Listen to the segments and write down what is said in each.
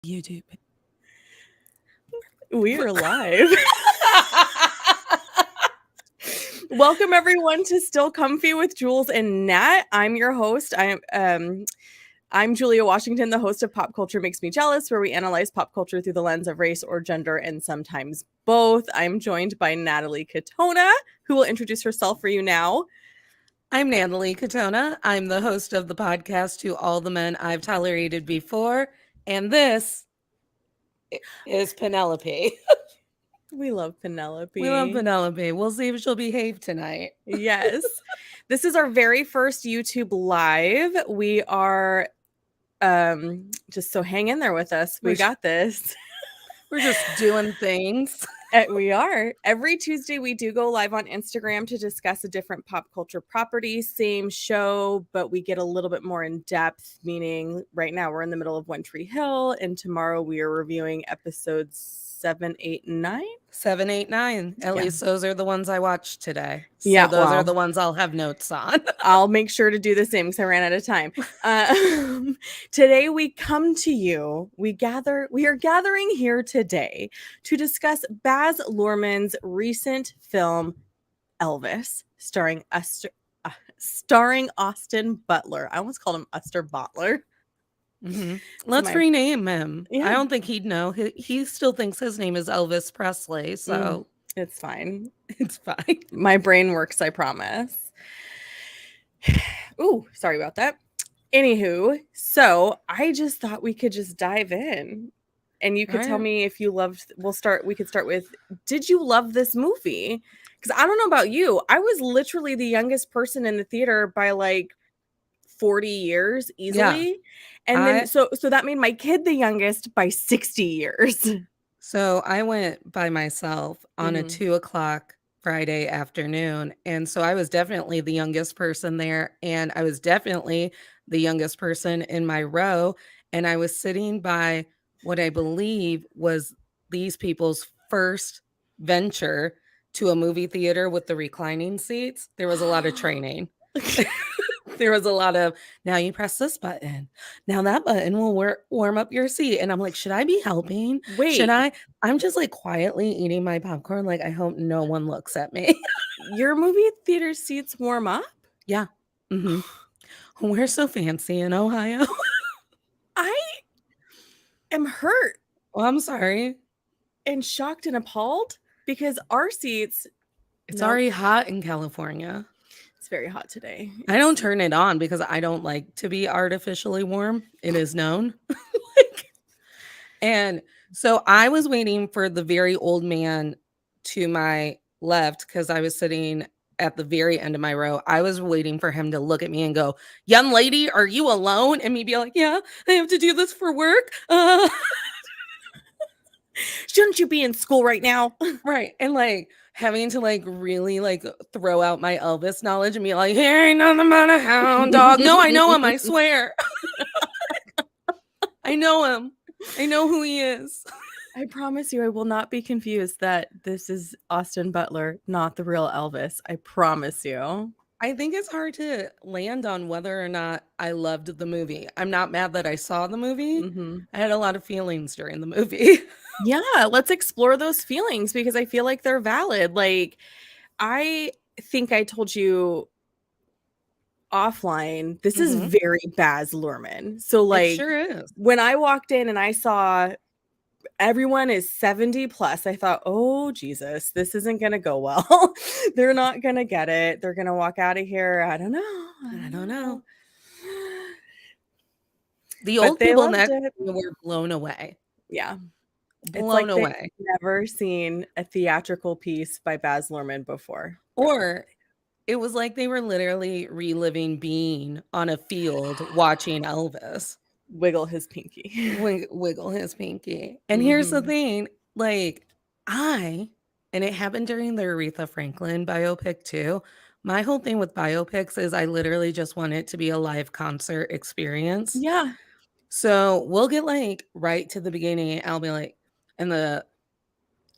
YouTube. We are live. Welcome everyone to Still Comfy with Jules and Nat. I'm your host. I'm Julia Washington, the host of Pop Culture Makes Me Jealous, where we analyze pop culture through the lens of race or gender and sometimes both. I'm joined by Natalie Katona, who will introduce herself for you now. I'm Natalie Katona. I'm the host of the podcast To All the Men I've Tolerated Before, and this is Penelope. We love Penelope. We love Penelope. We'll see if she'll behave tonight. Yes. This is our very first YouTube live. We are just so hang in there with us. We got this. We're just doing things. We are. Every Tuesday we do go live on Instagram to discuss a different pop culture property, same show, but we get a little bit more in depth, meaning right now we're in the middle of One Tree Hill, and tomorrow we are reviewing episodes 7, 8, and 9. 7, 8, 9. At least those are the ones I watched today. So yeah, those are the ones I'll have notes on. I'll make sure to do the same because I ran out of time. Today we come to you. We are gathering here today to discuss Baz Luhrmann's recent film Elvis, starring Austin Butler. I almost called him Uster Butler. Mm-hmm. Let's rename him. Yeah. I don't think he'd know. He still thinks his name is Elvis Presley, so it's fine. It's fine. My brain works, I promise. Ooh, sorry about that. Anywho, so I just thought we could just dive in, and you could tell me if you loved. We could start with, did you love this movie? Because I don't know about you. I was literally the youngest person in the theater by like 40 years easily. Yeah. And then so that made my kid the youngest by 60 years. So I went by myself on a 2:00 Friday afternoon. And so I was definitely the youngest person there. And I was definitely the youngest person in my row. And I was sitting by what I believe was these people's first venture to a movie theater with the reclining seats. There was a lot of training. There was a lot of, now you press this button. Now that button will warm up your seat. And I'm like, should I be helping? Wait. Should I? I'm just like quietly eating my popcorn. Like, I hope no one looks at me. Your movie theater seats warm up? Yeah. Mm-hmm. We're so fancy in Ohio. I am hurt. Well, I'm sorry. And shocked and appalled because our seats. It's already hot in California. It's very hot today. I don't turn it on because I don't like to be artificially warm. It is known. And so I was waiting for the very old man to my left because I was sitting at the very end of my row. I was waiting for him to look at me and go, "Young lady, are you alone?" And me be like, "Yeah, I have to do this for work." Shouldn't you be in school right now? Right. And like having to like really like throw out my Elvis knowledge and be like, "Here ain't nothing but a hound dog." No, I know him, I swear. I know him. I know who he is. I promise you I will not be confused that this is Austin Butler, not the real Elvis. I promise you. I think it's hard to land on whether or not I loved the movie. I'm not mad that I saw the movie. I had a lot of feelings during the movie. Yeah, let's explore those feelings because I feel like they're valid. Like, I think I told you offline, this is very Baz Luhrmann. So like, it sure is. When I walked in and I saw everyone is 70 plus, I thought, oh Jesus, this isn't gonna go well. They're not gonna get it. They're gonna walk out of here. I don't know. The old people next were blown away. Yeah. Blown away. Never seen a theatrical piece by Baz Luhrmann before. Or it was like they were literally reliving being on a field watching Elvis wiggle his pinky. Wiggle his pinky. And here's the thing, like and it happened during the Aretha Franklin biopic too. My whole thing with biopics is I literally just want it to be a live concert experience. Yeah. So we'll get like right to the beginning. I'll be like, and the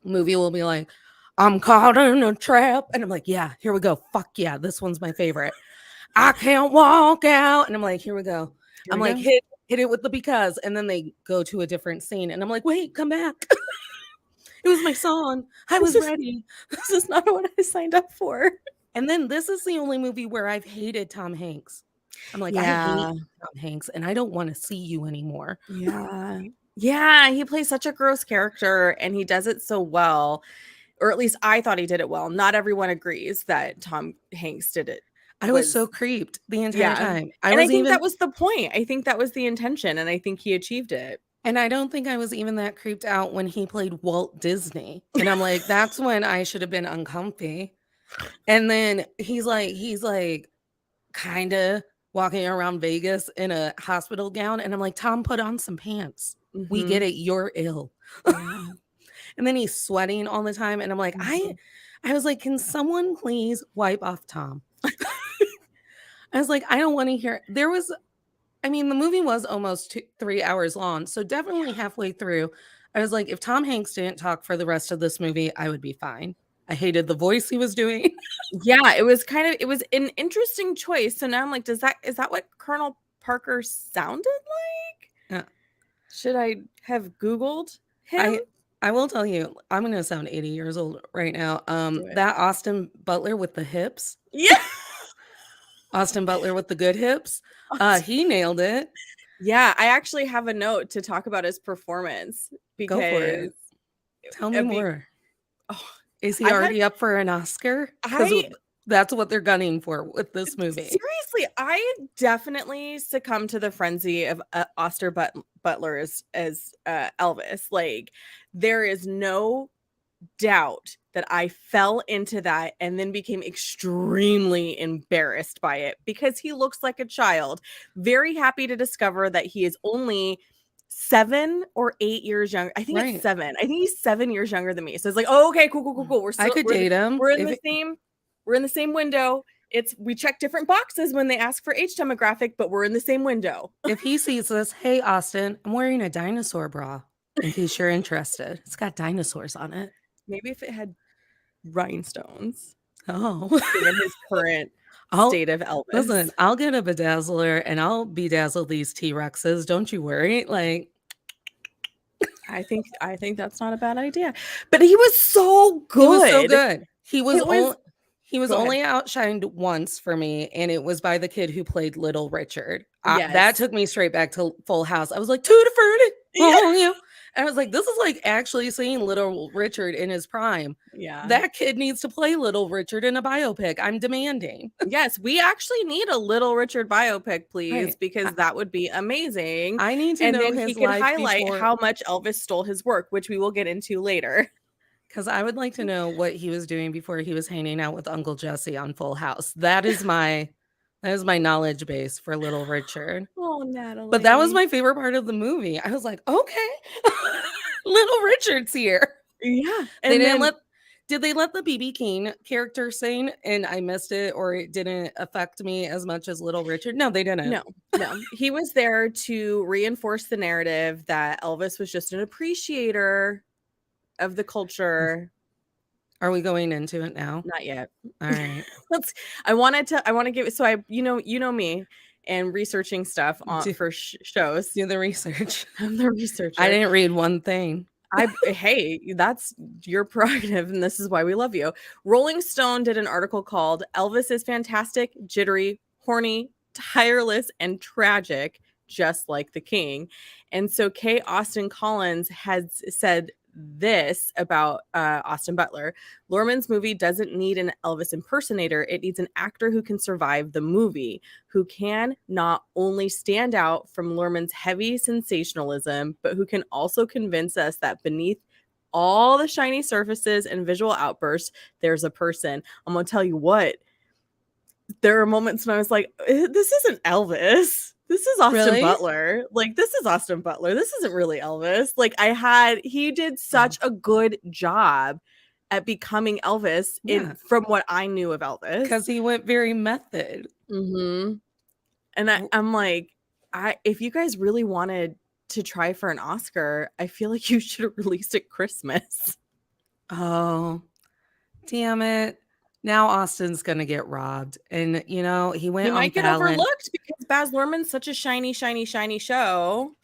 movie will be like, "I'm caught in a trap." And I'm like, yeah, here we go. Fuck yeah. This one's my favorite. "I can't walk out." And I'm like, here we go. I'm like, hit hit it with the because, and then they go to a different scene, and I'm like, wait, come back. It was my song. I was ready. This is not what I signed up for. And then this is the only movie where I've hated Tom Hanks. I'm like, I hate Yeah. Tom Hanks, and I don't want to see you anymore. Yeah. Yeah, he plays such a gross character and he does it so well. Or at least I thought he did it well. Not everyone agrees that Tom Hanks did it. I was so creeped the entire Yeah. time. And I think that was the point. I think that was the intention, and I think he achieved it. And I don't think I was even that creeped out when he played Walt Disney. And I'm like, that's when I should have been uncomfy. And then he's like kind of walking around Vegas in a hospital gown. And I'm like, Tom, put on some pants. We get it. You're ill. Yeah. And then he's sweating all the time. And I'm like, I was like, can someone please wipe off Tom? I was like, I don't want to hear. The movie was almost 3 hours long. So definitely halfway through, I was like, if Tom Hanks didn't talk for the rest of this movie, I would be fine. I hated the voice he was doing. Yeah, it was an interesting choice. So now I'm like, is that what Colonel Parker sounded like? Yeah. Should I have Googled him? I will tell you, I'm going to sound 80 years old right now. That Austin Butler with the hips. Yeah. Austin Butler with the good hips. He nailed it. Yeah, I actually have a note to talk about his performance because go for it. Tell me more. Is he already up for an Oscar? Because that's what they're gunning for with this movie. Seriously, I definitely succumbed to the frenzy of Austin Butler as Elvis. Like, there is no doubt that I fell into that and then became extremely embarrassed by it because he looks like a child. Very happy to discover that he is only 7 or 8 years younger. I think it's 7. I think he's 7 years younger than me. So it's like, oh, okay, cool. I could date him. We're in the same window. We check different boxes when they ask for age demographic, but we're in the same window. If he sees this, hey Austin, I'm wearing a dinosaur bra in case you're interested. It's got dinosaurs on it. Maybe if it had rhinestones. Oh, given his current state of Elvis. Listen, I'll get a bedazzler and I'll bedazzle these T-Rexes. Don't you worry. Like, I think that's not a bad idea. But he was so good. He was so good. He was only outshined once for me, and it was by the kid who played Little Richard. That took me straight back to Full House. I was like, Tutti Frutti. Oh, yeah. And I was like, this is like actually seeing Little Richard in his prime. Yeah. That kid needs to play Little Richard in a biopic. I'm demanding. Yes, we actually need a Little Richard biopic, please, because that would be amazing. I need to know his life. And then he could highlight how much Elvis stole his work, which we will get into later. Because I would like to know what he was doing before he was hanging out with Uncle Jesse on Full House. That is my knowledge base for Little Richard. Oh, Natalie. But that was my favorite part of the movie. I was like, okay, Little Richard's here. Yeah. And did they let the B.B. King character sing and I missed it, or it didn't affect me as much as Little Richard? No, they didn't. No. He was there to reinforce the narrative that Elvis was just an appreciator of the culture. Are we going into it now? Not yet. All right. I want to give, so you know me and researching stuff for shows. Do the research. I'm the researcher. I didn't read one thing. Hey, that's your prerogative, and this is why we love you. Rolling Stone did an article called Elvis is fantastic, jittery, horny, tireless, and tragic, just like the king. And so K. Austin Collins has said this about Austin Butler. Lurhman's movie doesn't need an Elvis impersonator. It needs an actor who can survive the movie, who can not only stand out from Lurhman's heavy sensationalism, but who can also convince us that beneath all the shiny surfaces and visual outbursts, there's a person. I'm going to tell you what, there are moments when I was like, this isn't Elvis. This is Austin Butler. Like, this is Austin Butler. This isn't really Elvis. Like, he did such a good job at becoming Elvis from what I knew of Elvis. Because he went very method. Mm-hmm. And I'm like, if you guys really wanted to try for an Oscar, I feel like you should have released at Christmas. Oh, damn it. Now Austin's gonna get robbed, and, he He went on might get Fallon. overlooked because Baz Luhrmann's such a shiny, shiny, shiny show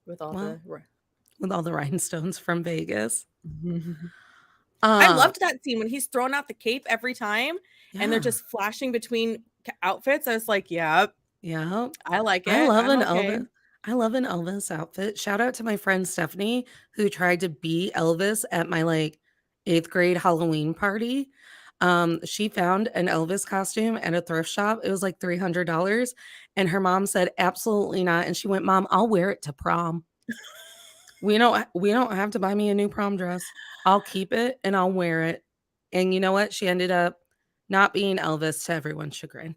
with all Well, the with all the rhinestones from Vegas. I Um, loved that scene when he's throwing out the cape every time and they're yeah, just flashing between outfits. I was like, yep, yeah. I like I it. love I'm an okay. Elvis. I love an Elvis outfit. Shout out to my friend Stephanie who tried to be Elvis at my like 8th grade Halloween party. She found an Elvis costume at a thrift shop. It was like $300 and her mom said absolutely not and she went, "Mom, I'll wear it to prom. We don't have to buy me a new prom dress. I'll keep it and I'll wear it." And you know what? She ended up not being Elvis to everyone's chagrin.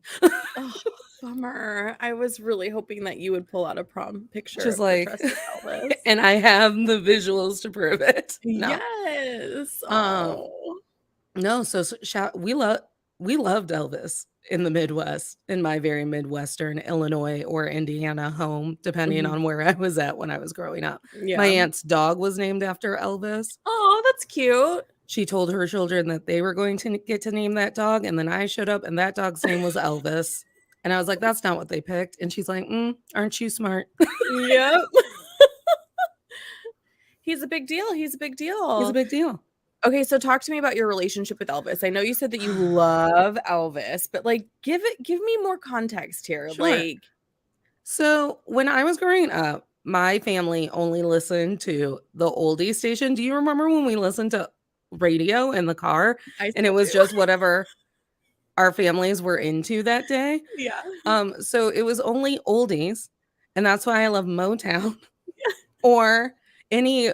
Oh, bummer. I was really hoping that you would pull out a prom picture Just of her like dressed as Elvis. and I have the visuals to prove it. No. Yes. Um, Oh. no, so shout we loved Elvis in the Midwest, in my very Midwestern Illinois or Indiana home, depending Mhm. on where I was at when I was growing up. My Yeah. aunt's dog was named after Elvis. Oh, that's cute. She told her children that they were going to get to name that dog, and then I showed up and that dog's name was Elvis. And I was like, "That's not what they picked." And she's like, "Aren't you smart?" Yep. He's a big deal. He's a big He's a deal. big deal. Okay, so talk to me about your relationship with Elvis. I know you said that you love Elvis, but like give me more context here. Sure. Like So, when I was growing up, my family only listened to the oldie station. Do you remember when we listened to radio in the car I and it still was do. just whatever our families were into that day? Yeah. So it was only oldies, and that's why I love Motown or any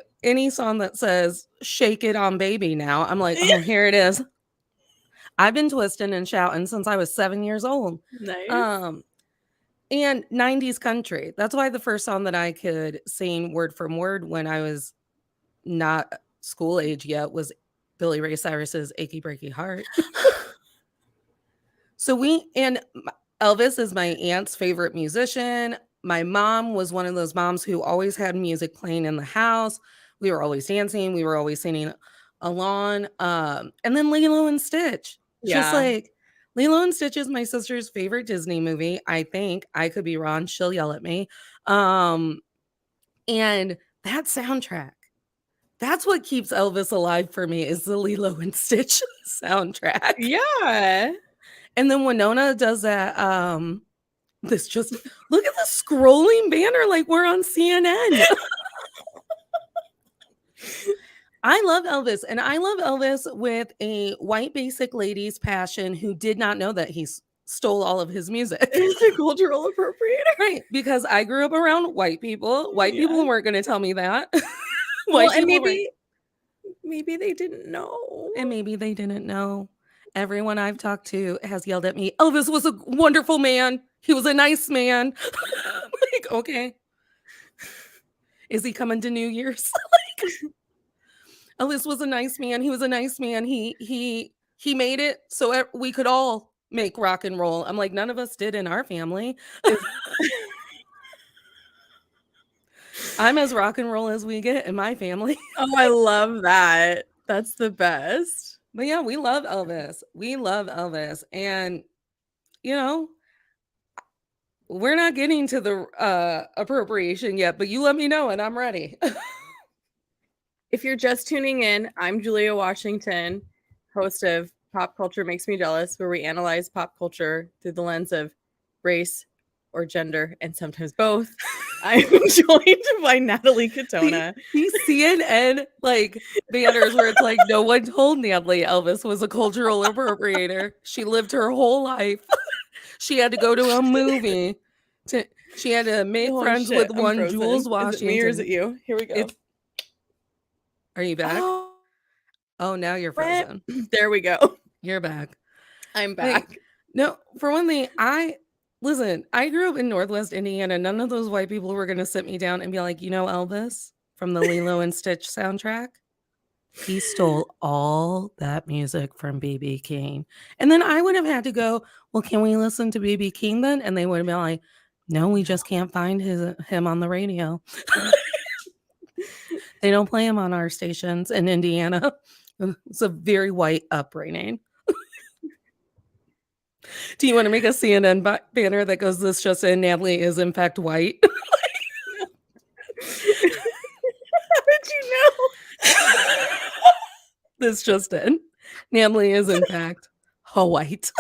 song that says "Shake It on Baby" now. I'm like, "Oh, here it is." I've been twisting and shouting since I was 7 years old. Nice. Um And 90s country. That's why the first song that I could sing word from word when I was not school age yet was Billy Ray Cyrus's "Achy Breaky Heart." So Elvis is my aunt's favorite musician. My mom was one of those moms who always had music playing in the house. We were always dancing, we were always singing along. And then Lilo and Stitch. Just Yeah. like Lilo and Stitch is my sister's favorite Disney movie. I think I could be wrong. She'll yell at me. Um, and that soundtrack, that's what keeps Elvis alive for me is the Lilo and Stitch soundtrack. Yeah. And then Winona does that, this just look at the scrolling banner like we're on CNN. I love Elvis, and I love Elvis with a white basic lady's passion who did not know that he stole all of his music. It's a cultural appropriator. Right, because I grew up around white people. White Yeah. people weren't gonna tell me that. Well, White and people were maybe they didn't know. and maybe they didn't know. Everyone I've talked to has yelled at me, "Elvis was a wonderful man. He was a nice man." I'm like, "Okay. Is he coming to New Year's?" Elvis was a nice man. He was a nice man. He made it so we could all make rock and roll. I'm like, none of us did in our family. Is I'm as rock and roll as we get in my family. Oh, I love that. That's the best. But yeah, we love Elvis. We love Elvis. And you know, we're not getting to the appropriation yet, but you let me know and I'm ready. If you're just tuning in, I'm Julia Washington, host of Pop Culture Makes Me Jealous, where we analyze pop culture through the lens of race or gender, and sometimes both. I'm joined by Natalie Katona. These CNN like banners where it's like no one told Natalie Elvis was a cultural appropriator. She lived her whole life. She had to go to a movie. She had to make Oh, friends shit, with I'm one frozen. Jules Is it me or is it Washington. you? Here we go. Are you back? Oh, now you're frozen. There we go. You're back. I'm back. Like, no, for one thing, I grew up in Northwest Indiana. None of those white people were gonna sit me down and be like, "You know Elvis from the Lilo and Stitch soundtrack? He stole all that music from BB King." And then I would have had to go, "Well, can we listen to BB King then?" And they would have been like, "No, we just can't find him on the radio." They don't play him on our stations in Indiana. It's a very white upbringing. Do you wanna make a CNN banner that goes, "This just in, Natalie is in fact white"? How did you know? This just in, Natalie is in fact white.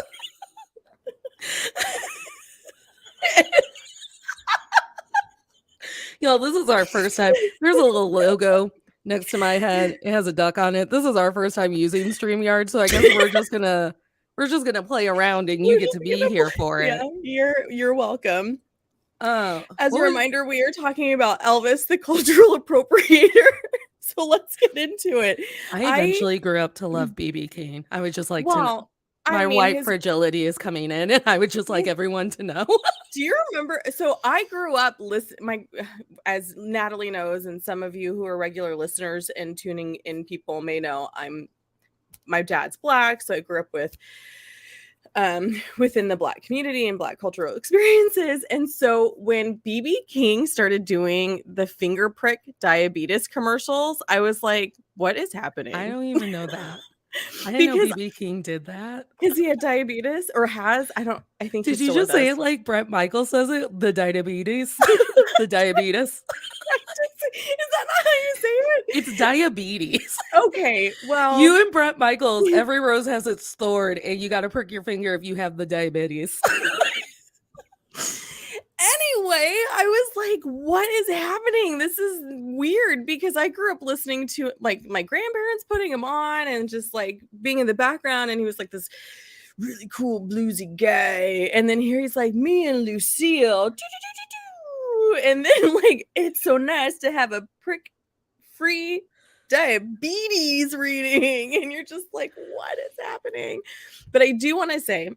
Y'all, this is our first time. There's a little logo next to my head. It has a duck on it. This is our first time using StreamYard, so I guess we're just gonna play around and you We're get just to be gonna here play. for Yeah, it. you're welcome. Oh, As a what was reminder, we are talking about Elvis, the cultural appropriator. So let's get into it. I eventually grew up to love BB King. I would just like to know. Well, I My mean, white fragility is coming in, and I would just like his everyone to know. do you remember? So I grew up as Natalie knows, and some of you who are regular listeners and tuning in people may know, my dad's Black, so I grew up within the Black community and Black cultural experiences. And so when BB King started doing the finger prick diabetes commercials, I was like, what is I happening? don't even know that. I didn't know Because BB King did that. he had diabetes or has, I think he Did you still just say does. it like Brett Michaels says it? The diabetes? The diabetes? Is that not how you say it? It's diabetes. Okay, well, You and Brett Michaels, every rose has its thorn, and you gotta prick your finger if you have the diabetes. anyway, I was like, what is happening? This is weird because I grew up listening to like my grandparents putting him on and just like being in the background. And he was like this really cool bluesy guy. And then here he's like, me and Lucille. And then like, it's so nice to have a prick free diabetes reading. And you're just like, what is happening? But I do want to say,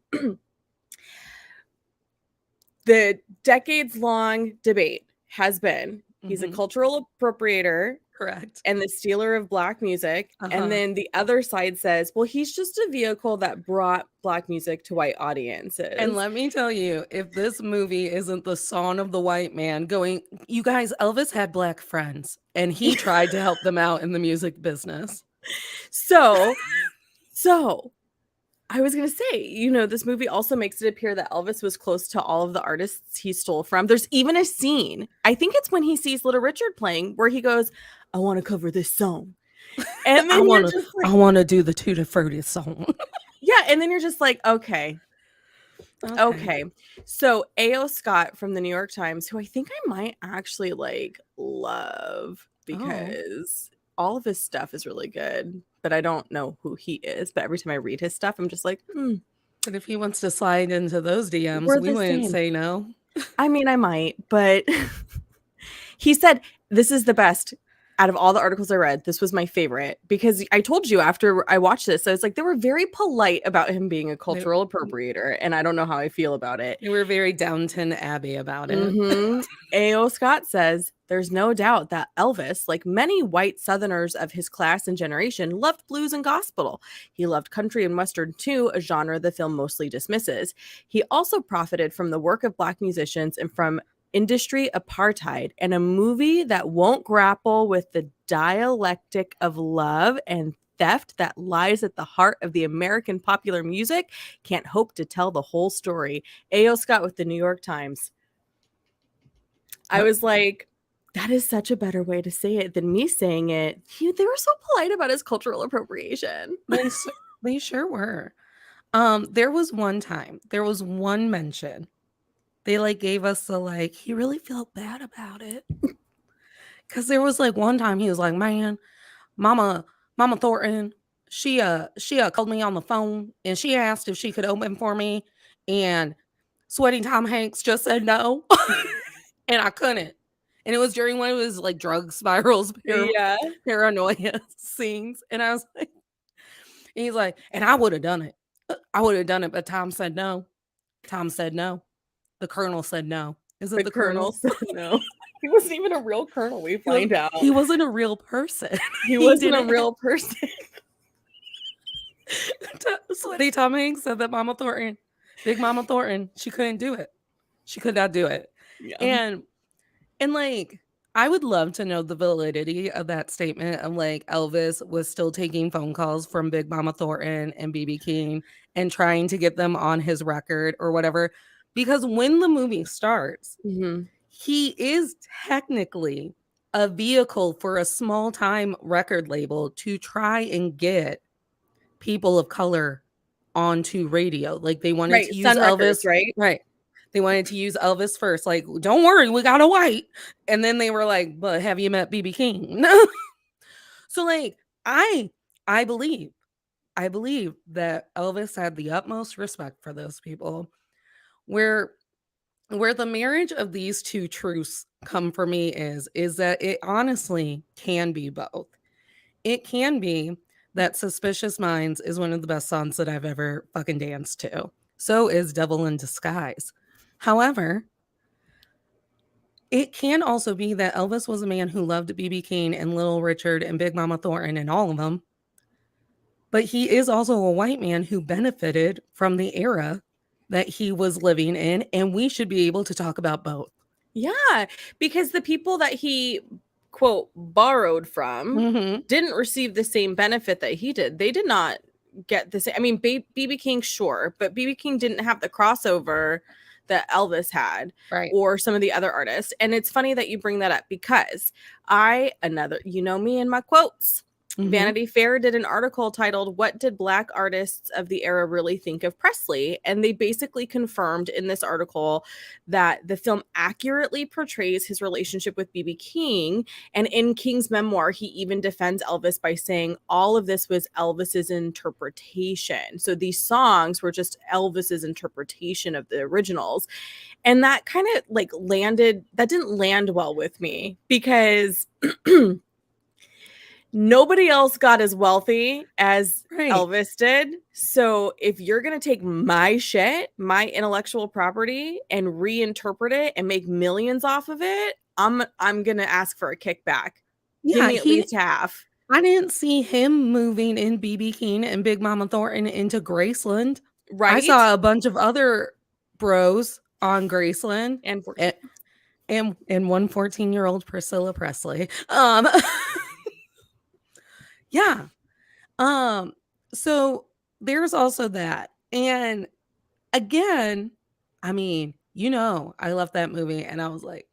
the decades-long debate has been he's a cultural appropriator, Correct. and the stealer of Black music. And then the other side says, well, he's just a vehicle that brought Black music to white audiences. And let me tell you, if this movie isn't the song of the white man going, you guys, Elvis had Black friends, and he tried to help them out in the music business. So I was going to say, this movie also makes it appear that Elvis was close to all of the artists he stole from. There's even a scene, I think it's when he sees Little Richard playing, where he goes, I want to cover this song. And then I want to do the Tutti Frutti song. Yeah, and then you're just like, okay. So A.O. Scott from the New York Times, who I think I might actually like love because all of his stuff is really good, but I don't know who he is. But every time I read his stuff, I'm just like, But if he wants to slide into those DMs, we wouldn't say no. I mean, I might, but he said, this is the best. Out of all the articles I read, this was my favorite because I told you after I watched this, I was like, they were very polite about him being a cultural appropriator, and I don't know how I feel about it. You were very Downton Abbey about it. A.O. Scott says, there's no doubt that Elvis, like many white Southerners of his class and generation, loved blues and gospel. He loved country and Western too, a genre the film mostly dismisses. He also profited from the work of Black musicians and from industry apartheid, and a movie that won't grapple with the dialectic of love and theft that lies at the heart of the American popular music can't hope to tell the whole story. A.O. Scott with the New York Times. I was like, that is such a better way to say it than me saying it. They were so polite about his cultural appropriation. They sure were. There was one mention. They like gave us the he really felt bad about it. Cause there was like one time he was like, man, Mama Thornton, she called me on the phone and she asked if she could open for me. And Sweaty Tom Hanks just said no. And I couldn't. And it was during one of his like drug spirals, paranoia scenes. And I was like, and he's like, and I would have done it. But Tom said no. The colonel said no. Is it the colonel? Said no. He wasn't even a real colonel, we find out. He wasn't a real person. He wasn't a real person. Sweaty Tom Hanks said that Big Mama Thornton, she couldn't do it. She could not do it. Yeah. And like, I would love to know the validity of that statement of like Elvis was still taking phone calls from Big Mama Thornton and BB King and trying to get them on his record or whatever. Because when the movie starts, he is technically a vehicle for a small time record label to try and get people of color onto radio. Like they wanted Right, to use Sun Records, Elvis, right? right? They wanted to use Elvis first. Like, don't worry, we got a white. And then they were like, but have you met BB King? So like I believe I believe that Elvis had the utmost respect for those people. Where where the marriage of these two truths come for me is that it honestly can be both. It can be that Suspicious Minds is one of the best songs that I've ever fucking danced to. So is Devil in Disguise. However, it can also be that Elvis was a man who loved BB King and Little Richard and Big Mama Thornton and all of them. But he is also a white man who benefited from the era that he was living in, and we should be able to talk about both. Yeah, because the people that he, quote, borrowed from didn't receive the same benefit that he did. They did not get the same. I mean, BB King, sure, but BB King didn't have the crossover that Elvis had, Right. or some of the other artists. And it's funny that you bring that up because you know me and my quotes. Vanity Fair did an article titled "What Did Black Artists of the Era Really Think of Presley?" And they basically confirmed in this article that the film accurately portrays his relationship with BB King. And in King's memoir, he even defends Elvis by saying all of this was Elvis's interpretation. So these songs were just Elvis's interpretation of the originals. And that kind of like didn't land well with me because nobody else got as wealthy as Elvis did. So if you're going to take my shit, my intellectual property, and reinterpret it and make millions off of it, I'm going to ask for a kickback. Yeah, give me at least half. I didn't see him moving in BB King and Big Mama Thornton into Graceland. Right. I saw a bunch of other bros on Graceland and one 14-year-old Priscilla Presley. Yeah. So there's also that. And again, I mean, I left that movie and I was like,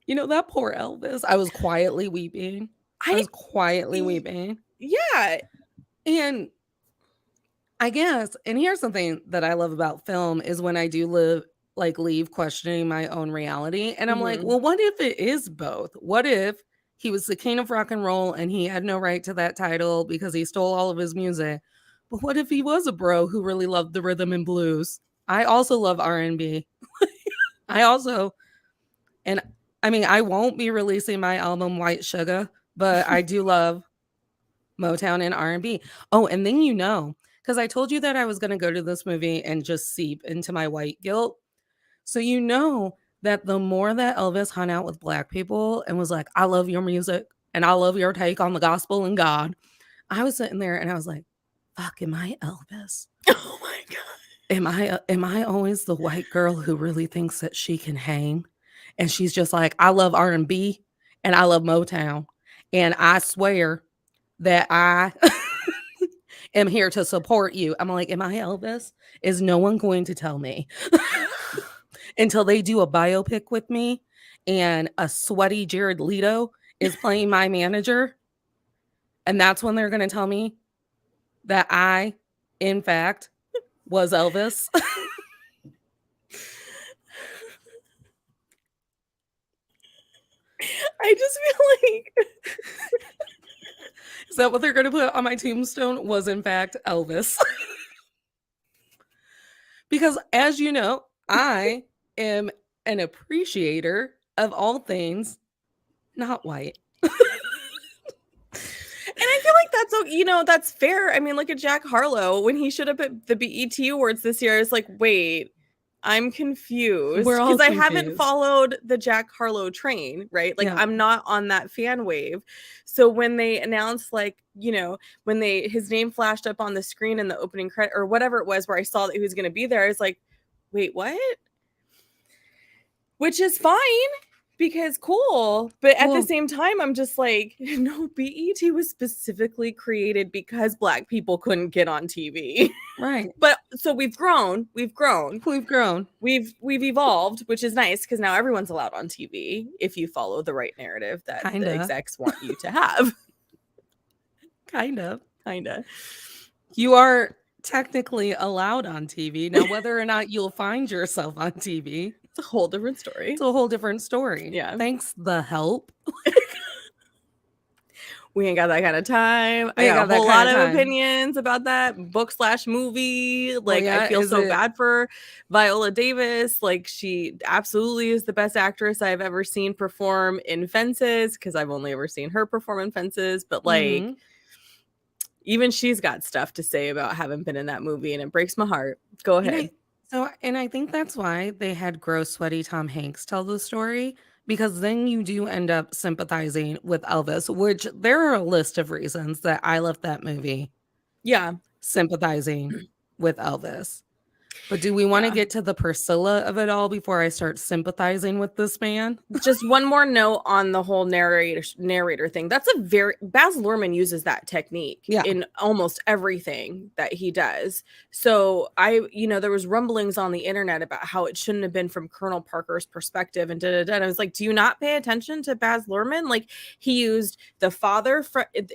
that poor Elvis. I was quietly weeping. Weeping. Yeah. And I guess, and here's something that I love about film is when I do leave questioning my own reality. And I'm like, well, what if it is both? What if he was the king of rock and roll and he had no right to that title because he stole all of his music? But what if he was a bro who really loved the rhythm and blues? I also love R&B. I won't be releasing my album White Sugar, but I do love Motown and R&B. Oh, and then because I told you that I was going to go to this movie and just seep into my white guilt. So that the more that Elvis hung out with Black people and was like, I love your music and I love your take on the gospel and God, I was sitting there and I was like, fuck, am I Elvis? Oh my God. Am I always the white girl who really thinks that she can hang? And she's just like, I love R&B and I love Motown. And I swear that I am here to support you. I'm like, am I Elvis? Is no one going to tell me? Until they do a biopic with me and a sweaty Jared Leto is playing my manager. And that's when they're going to tell me that I, in fact, was Elvis. I just feel like... Is that what they're going to put on my tombstone? Was, in fact, Elvis. Because, as you know, I am an appreciator of all things not white. And I feel like that's fair. I mean, look at Jack Harlow when he showed up at the BET Awards this year. It's like, wait, I'm confused because I haven't followed the Jack Harlow train, right? Like, I'm not on that fan wave. So when they announced, when his name flashed up on the screen in the opening credit or whatever it was, where I saw that he was going to be there, I was like, wait, what? Which is fine. because cool, but at the Well, same time, I'm just like, no, BET was specifically created because Black people couldn't get on TV. right. But so we've grown, We've grown. we've evolved, which is nice because now everyone's allowed on TV if you follow the right narrative that the Kinda. execs want you to have. Kind of. Kinda. You are technically allowed on TV. Now, whether or not you'll find yourself on TV, It's a whole different story. it's a whole different story. Yeah. Thanks, The Help. We ain't got that kind of time. We I ain't got a got that whole lot kinda of time. opinions about that book/movie. Like, yeah, I feel is so it bad for Viola Davis. Like, she absolutely is the best actress I've ever seen perform in Fences, because I've only ever seen her perform in Fences. But like, Mhm. even she's got stuff to say about having been in that movie, and it breaks my heart. Go ahead. And I think that's why they had gross, sweaty Tom Hanks tell the story, because then you do end up sympathizing with Elvis, which there are a list of reasons that I left that movie Yeah. sympathizing with Elvis. But do we wanna Yeah. get to the Priscilla of it all before I start sympathizing with this man? Just one more note on the whole narrator thing. That's a very Baz Luhrmann uses that technique Yeah. in almost everything that he does. So there was rumblings on the internet about how it shouldn't have been from Colonel Parker's perspective and da da da. And I was like, do you not pay attention to Baz Luhrmann? Like, he used the father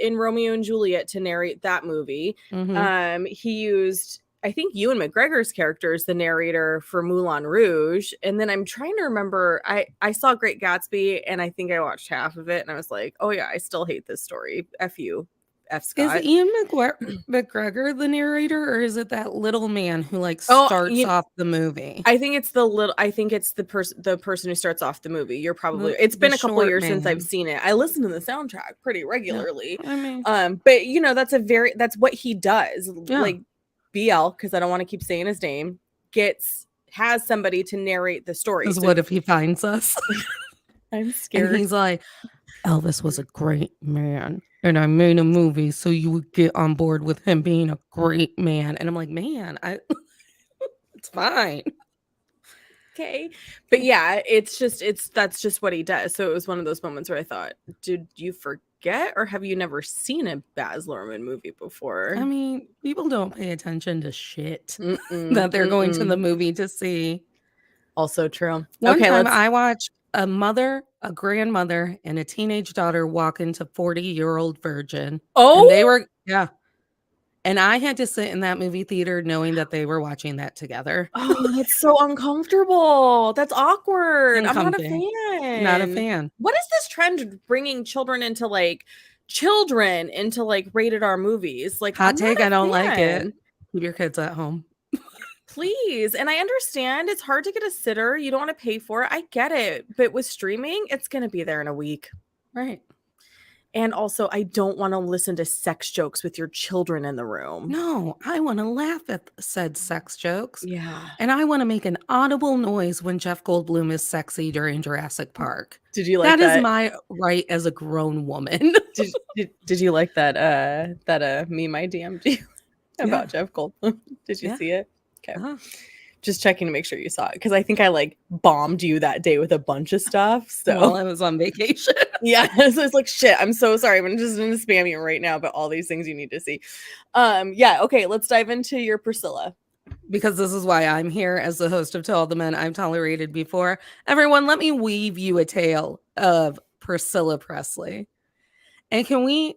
in Romeo and Juliet to narrate that movie. Mhm. He used, I think, Ewan McGregor's character is the narrator for Moulin Rouge. And then I'm trying to remember, I saw Great Gatsby, and I think I watched half of it, and I was like, oh yeah, I still hate this story. F you, F Is Scott. Ian McGregor the narrator, or is it that little man who, like, Oh, starts off the movie? I think it's the person who starts off the movie. You're probably, The it's the been a couple short years since I've man. seen it. I listen to the soundtrack pretty Yeah. regularly. I mean, But that's what he does. yeah. Like, BL, because I don't want to keep saying his name, has somebody to narrate the story. 'Cause So what if he finds us? I'm And scared. he's like, "Elvis was a great man, and I made a movie so you would get on board with him being a great man." And I'm like, "Man, I it's fine." Okay. But yeah, that's just what he does. So it was one of those moments where I thought, did you forget, or have you never seen a Baz Luhrmann movie before? I mean, people don't pay attention to shit Mm-mm, that they're going to the mm-mm. movie to see. Also true. One Okay, time let's. I watched a mother, a grandmother, and a teenage daughter walk into 40-year-old virgin, and they Oh, were yeah, and I had to sit in that movie theater knowing that they were watching that together. oh, that's so uncomfortable. That's awkward. I'm not a Uncomfy. Not a fan. fan. What is this trend bringing children into like rated R movies? Like, Hot I'm not take, I don't a like it. fan. Keep your kids at home. Please. And I understand it's hard to get a sitter. You don't want to pay for it. I get it. But with streaming, it's going to be there in a week. Right. And also, I don't want to listen to sex jokes with your children in the room. No, I wanna laugh at said sex jokes, Yeah. and I wanna make an audible noise when Jeff Goldblum is sexy during Jurassic Park. Did you like That is that? my right as a grown woman. Did you like that meme I DM'd you about Jeff Goldblum? Did you Yeah. see it? Okay. Uh-huh. Just checking to make sure you saw it, because I think I like bombed you that day with a bunch of stuff. So While I was on vacation. yeah, so it's like, shit, I'm so sorry. I'm just gonna spam you right now about all these things you need to see. Yeah, okay, let's dive into your Priscilla. Because this is why I'm here as the host of To All the Men I've Tolerated Before. Everyone, let me weave you a tale of Priscilla Presley. And can we,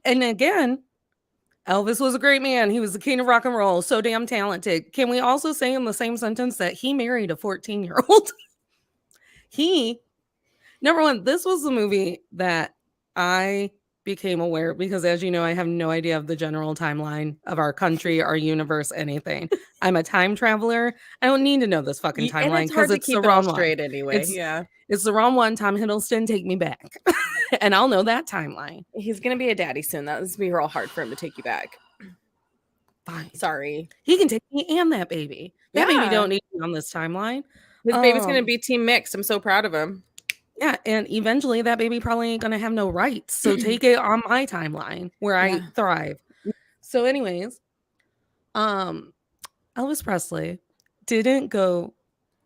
and again, Elvis was a great man. He was the king of rock and roll, so damn talented. Can we also say in the same sentence that he married a 14-year-old? Number one, this was the movie that I became aware, because as you know, I have no idea of the general timeline of our country, our universe, anything. I'm a time traveler. I don't need to know this fucking And timeline it's hard because to it's the keep it all wrong one. straight anyway. Yeah. It's the wrong one. Tom Hiddleston, take me back. And I'll know that timeline. He's gonna be a daddy soon. That's gonna be real hard for him to take you back. Fine. Sorry. He can take me and that baby. That baby Yeah. don't need to be on this timeline. His baby's gonna be team mixed. I'm so proud of him. Yeah, and eventually that baby probably ain't gonna have no rights. So take it on my timeline where I thrive. So, anyways, Elvis Presley didn't go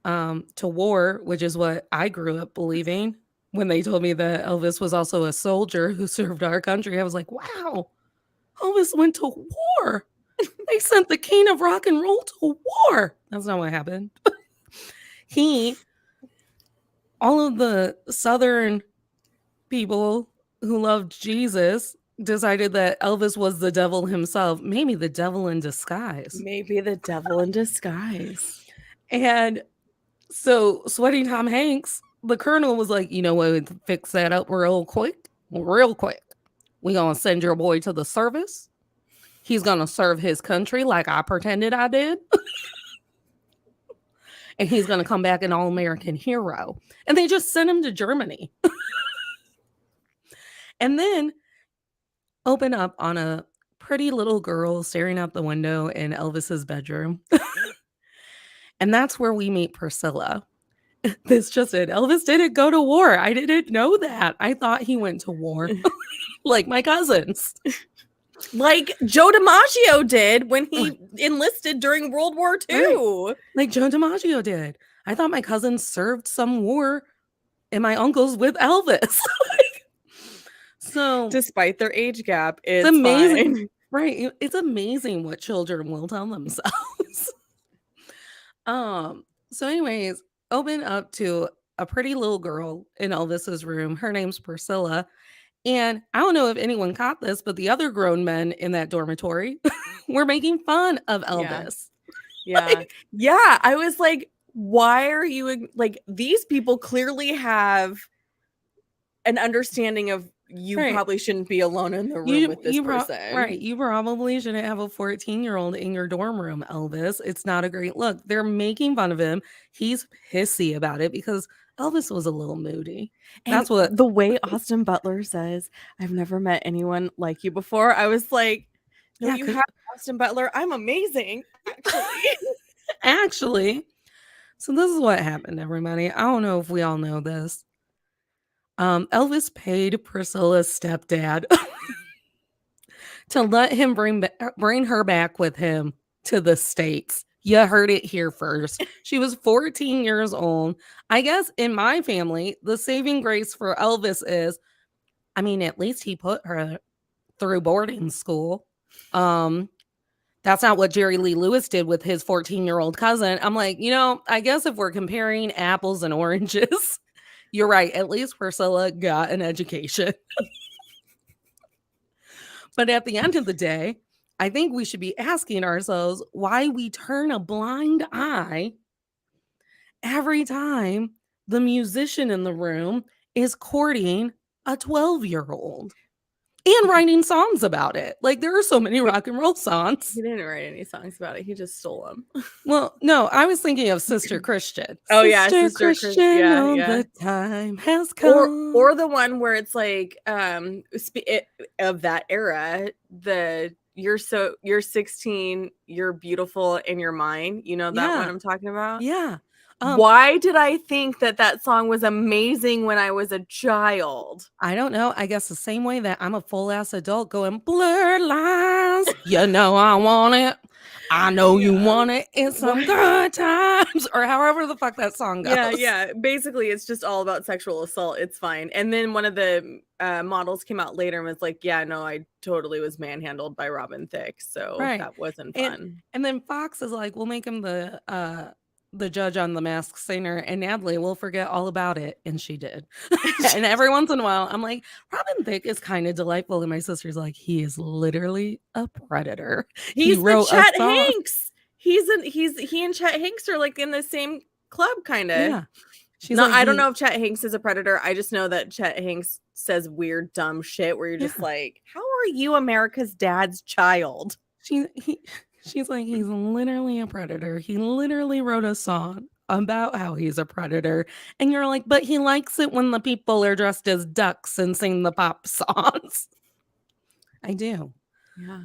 to war, which is what I grew up believing. When they told me that Elvis was also a soldier who served our country, I was like, wow, Elvis went to war. They sent the king of rock and roll to war. That's not what happened. All of the Southern people who loved Jesus decided that Elvis was the devil himself, maybe the devil in disguise. Maybe the devil in disguise. And so Sweaty Tom Hanks, the colonel, was like, you know what, fix that up real quick. We gonna send your boy to the service. He's gonna serve his country like I pretended I did. And he's gonna come back an all-American hero. And they just sent him to Germany. And then open up on a pretty little girl staring out the window in Elvis's bedroom. And that's where we meet Priscilla. This just it. Elvis didn't go to war. I didn't know that. I thought he went to war like my cousins. Like Joe DiMaggio did when he enlisted during World War II. Right. Like Joe DiMaggio did. I thought my cousins served some war and my uncles with Elvis. So despite their age gap, it's amazing. Fine. Right. It's amazing what children will tell themselves. So anyways, open up to a pretty little girl in Elvis's room. Her name's Priscilla. And I don't know if anyone caught this, but the other grown men in that dormitory were making fun of Elvis. Yeah. Yeah. I was like, why are you like, these people clearly have an understanding of you probably shouldn't be alone in the room with this person. Right. You probably shouldn't have a 14-year-old in your dorm room, Elvis. It's not a great look. They're making fun of him. He's pissy about it because Elvis was a little moody. And that's what the way Austin Butler says, I've never met anyone like you before. I was like, no, yeah, you have Austin Butler. I'm amazing, actually. Actually. So this is what happened, everybody. I don't know if we all know this. Elvis paid Priscilla's stepdad to let him bring her back with him to the States. You heard it here first. She was 14 years old. I guess in my family, the saving grace for Elvis is, I mean, at least he put her through boarding school. That's not what Jerry Lee Lewis did with his 14-year-old cousin. I'm like, I guess if we're comparing apples and oranges, you're right. At least Priscilla got an education. But at the end of the day, I think we should be asking ourselves why we turn a blind eye every time the musician in the room is courting a 12-year-old and writing songs about it. Like, there are so many rock and roll songs. He didn't write any songs about it. He just stole them. Well, no, I was thinking of Sister Christian. Oh, yeah. Sister Christian. Yeah. The time has come. Or the one where it's like, of that era, you're 16, you're beautiful and you're mine. You know that one I'm talking about? Yeah. Why did I think that song was amazing when I was a child? I don't know. I guess the same way that I'm a full-ass adult going, blurred lines, I want it. I know you want it. It's some good times. Or however the fuck that song goes. Yeah. Basically, it's just all about sexual assault. It's fine. And then one of the models came out later and was like, yeah, no, I totally was manhandled by Robin Thicke. So that wasn't fun. And then Fox is like, we'll make him the judge on The Masked Singer, and Natalie will forget all about it. And she did. And every once in a while, I'm like, Robin Thicke is kind of delightful. And my sister's like, he is literally a predator. He wrote Chet Hanks. He and Chet Hanks are like in the same club, kind of. Yeah. I don't know if Chet Hanks is a predator. I just know that Chet Hanks says weird, dumb shit where you're just like, how are you America's dad's child? She's like, he's literally a predator. He literally wrote a song about how he's a predator. And you're like, but he likes it when the people are dressed as ducks and sing the pop songs. I do. Yeah.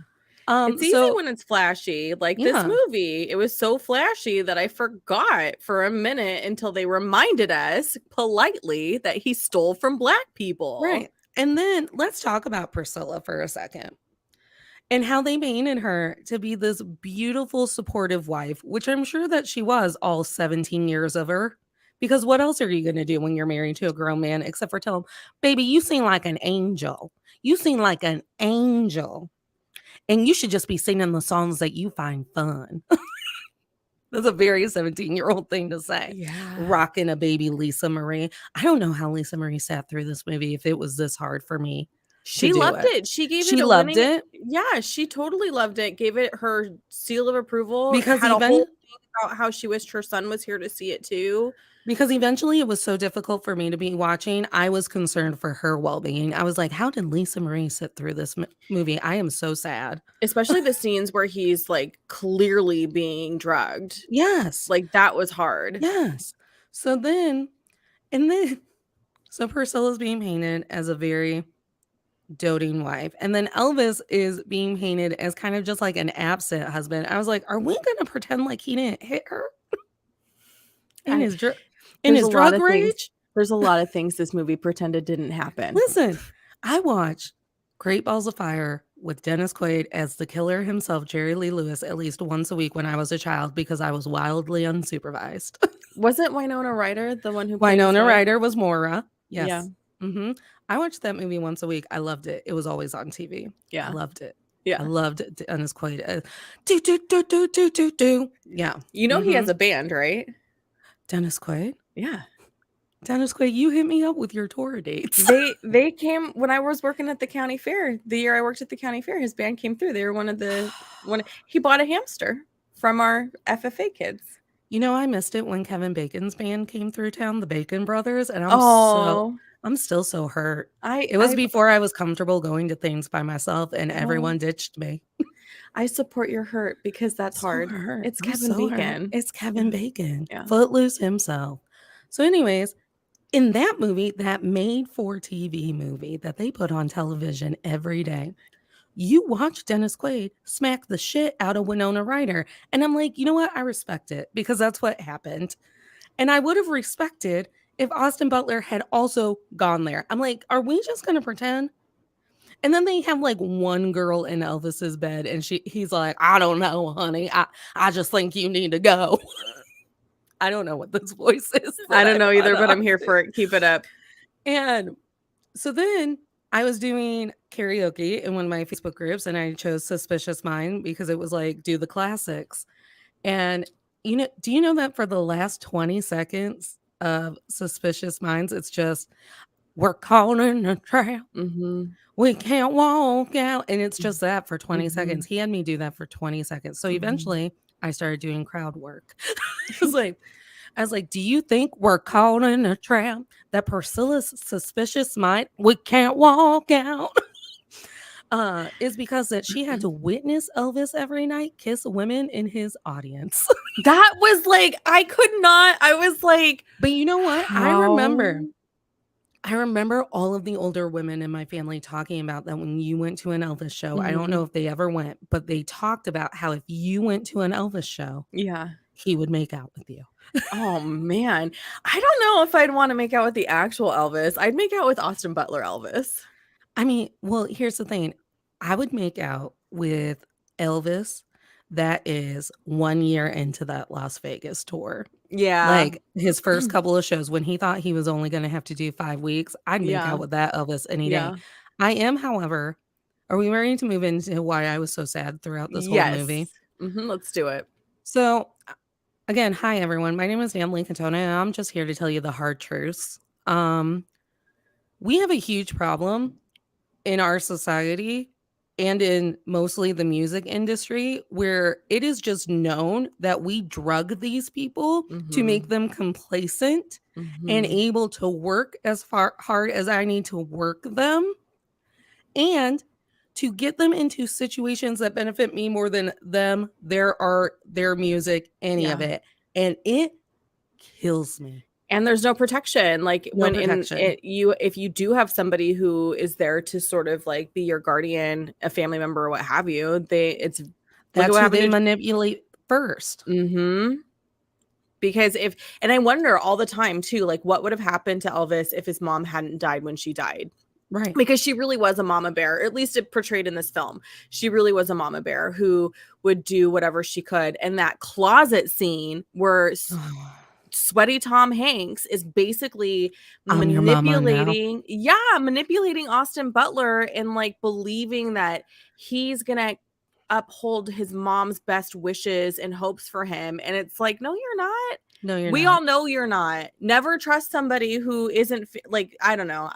It's easy when it's flashy. Like this movie, it was so flashy that I forgot for a minute until they reminded us politely that he stole from Black people. Right. And then let's talk about Priscilla for a second. And how they painted her to be this beautiful, supportive wife, which I'm sure that she was all 17 years of her. Because what else are you going to do when you're married to a grown man except for tell him, baby, you sing like an angel. You sing like an angel. And you should just be singing the songs that you find fun. That's a very 17-year-old thing to say. Yeah. Rocking a baby Lisa Marie. I don't know how Lisa Marie sat through this movie if it was this hard for me. She loved it. She gave it She a loved winning. it. Yeah, she totally loved it. Gave it her seal of approval. Because had a whole thing about how she wished her son was here to see it too. Because eventually it was so difficult for me to be watching. I was concerned for her well-being. I was like, how did Lisa Marie sit through this movie? I am so sad. Especially the scenes where he's like clearly being drugged. Yes. Like that was hard. Yes. So Priscilla's being painted as a very doting wife. And then Elvis is being painted as kind of just like an absent husband. I was like, are we going to pretend like he didn't hit her? In his drug rage? There's a lot of things this movie pretended didn't happen. Listen, I watched Great Balls of Fire with Dennis Quaid as the killer himself, Jerry Lee Lewis, at least once a week when I was a child because I was wildly unsupervised. Wasn't Winona Ryder the one who played Winona Ryder was Moira. Yes. Yeah. Mm-hmm. I watched that movie once a week. I loved it. It was always on TV. Yeah. I loved it. Yeah. I loved Dennis Quaid. Do, do, do, do, do, do, do. Yeah. You know he has a band, right? Dennis Quaid? Yeah. Dennis Quaid, you hit me up with your tour dates. They came when I was working at the county fair. The year I worked at the county fair, his band came through. They were he bought a hamster from our FFA kids. You know, I missed it when Kevin Bacon's band came through town, the Bacon Brothers, and I'm still so hurt. It was before I was comfortable going to things by myself, and everyone ditched me. I support your hurt because that's hard. It's Kevin Bacon. It's Kevin Bacon. Yeah. Footloose himself. So anyways, in that movie, that made-for-TV movie that they put on television every day, you watch Dennis Quaid smack the shit out of Winona Ryder. And I'm like, you know what? I respect it because that's what happened. And I would have respected if Austin Butler had also gone there. I'm like, are we just going to pretend? And then they have like one girl in Elvis's bed and he's like, I don't know, honey. I just think you need to go. I don't know what this voice is. I don't know either, but I'm here for it. Keep it up. And so then I was doing karaoke in one of my Facebook groups and I chose Suspicious Mind because it was like, do the classics. And do you know that for the last 20 seconds of Suspicious Minds, it's just, we're caught in a trap. Mm-hmm. We can't walk out. And it's just that for 20 seconds. He had me do that for 20 seconds. So eventually I started doing crowd work. I was like, do you think we're caught in a trap? That Priscilla's suspicious mind, we can't walk out. Is because that she had to witness Elvis every night kiss women in his audience. That was like, I was like, but you know what? How? I remember all of the older women in my family talking about that when you went to an Elvis show. I don't know if they ever went, but they talked about how if you went to an Elvis show, he would make out with you. Oh man. I don't know if I'd want to make out with the actual Elvis. I'd make out with Austin Butler Elvis. I mean, well, here's the thing. I would make out with Elvis that is 1 year into that Las Vegas tour. Yeah. Like his first couple of shows when he thought he was only going to have to do 5 weeks, I'd make out with that Elvis any day. I am, however, are we ready to move into why I was so sad throughout this whole movie? Let's do it. So again, hi everyone. My name is Natalie Cantona and I'm just here to tell you the hard truths. We have a huge problem in our society and in mostly the music industry where it is just known that we drug these people to make them complacent and able to work as hard as I need to work them and to get them into situations that benefit me more than them, their art, their music, any of it. And it kills me. And there's no protection. Like if you do have somebody who is there to sort of like be your guardian, a family member or what have you, that's who they manipulate first. Because and I wonder all the time too, like what would have happened to Elvis if his mom hadn't died when she died? Right. because she really was a mama bear, at least it portrayed in this film. She really was a mama bear who would do whatever she could. And that closet scene where sweaty Tom Hanks is basically I'm your mama now. manipulating Austin Butler and like believing that he's gonna uphold his mom's best wishes and hopes for him. And it's like, no, you're not. No, you're We not. all know you're not. Never trust somebody who isn't like, I don't know.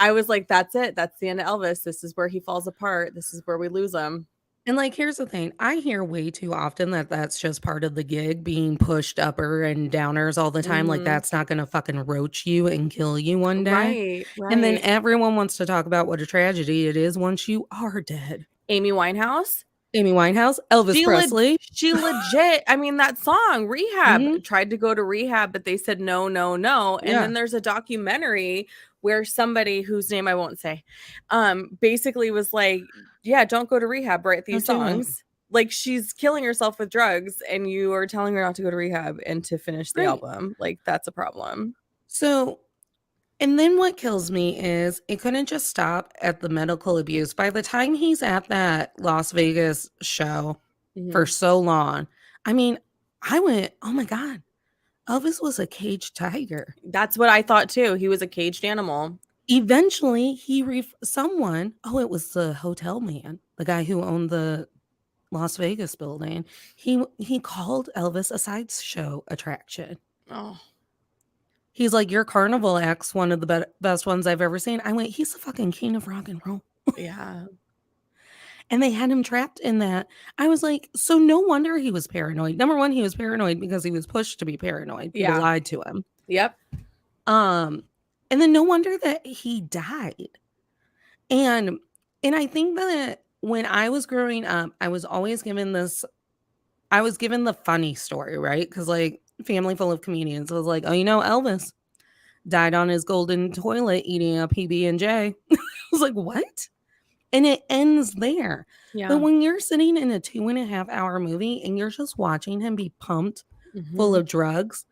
I was like, that's it. That's the end of Elvis. This is where he falls apart. This is where we lose him. And, like, here's the thing, I hear way too often that that's just part of the gig, being pushed upper and downers all the time, like, Mm-hmm. that's not gonna fucking roach you and kill you one day, Right, and then right. everyone wants to talk about what a tragedy it is once you are dead. Amy Winehouse. Amy Winehouse, Elvis Presley. She legit, I mean, that song, Rehab, Mhm. tried to go to rehab, but they said no, no, no. And Yeah. then there's a documentary where somebody whose name I won't say, basically was like, yeah, don't go to rehab, write these Don't do it. songs. Like she's killing herself with drugs and you are telling her not to go to rehab and to finish the Right. album. Like that's a problem. So and then what kills me is it couldn't just stop at the medical abuse. By the time he's at that Las Vegas show for Mhm. so long, I mean, I went, "Oh my god, Elvis was a caged tiger." That's what I thought too. He was a caged animal. Eventually, someone it was the hotel man, the guy who owned the Las Vegas building. He called Elvis a sideshow attraction. Oh, He's like, "Your carnival act's one of the best ones I've ever seen." I went, "He's the fucking king of rock and roll." yeah. And they had him trapped in that. I was like, so no wonder he was paranoid. Number 1, he was paranoid because he was pushed to be paranoid. People Yeah. lied to him. Yep. And then no wonder that he died. And I think that when I was growing up, I was given the funny story, right? Because like family full of comedians was like, oh, Elvis died on his golden toilet eating a PB&J. I was like, what? And it ends there. But Yeah. when you're sitting in a 2.5-hour movie and you're just watching him be pumped full Mhm. of drugs,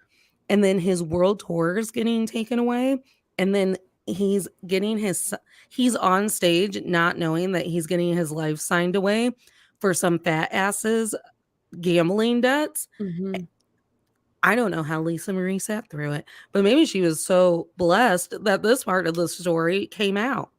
and then his world tour is getting taken away, and then he's on stage not knowing that he's getting his life signed away for some fat ass's gambling debts. Mhm. I don't know how Lisa Marie sat through it, but maybe she was so blessed that this part of the story came out.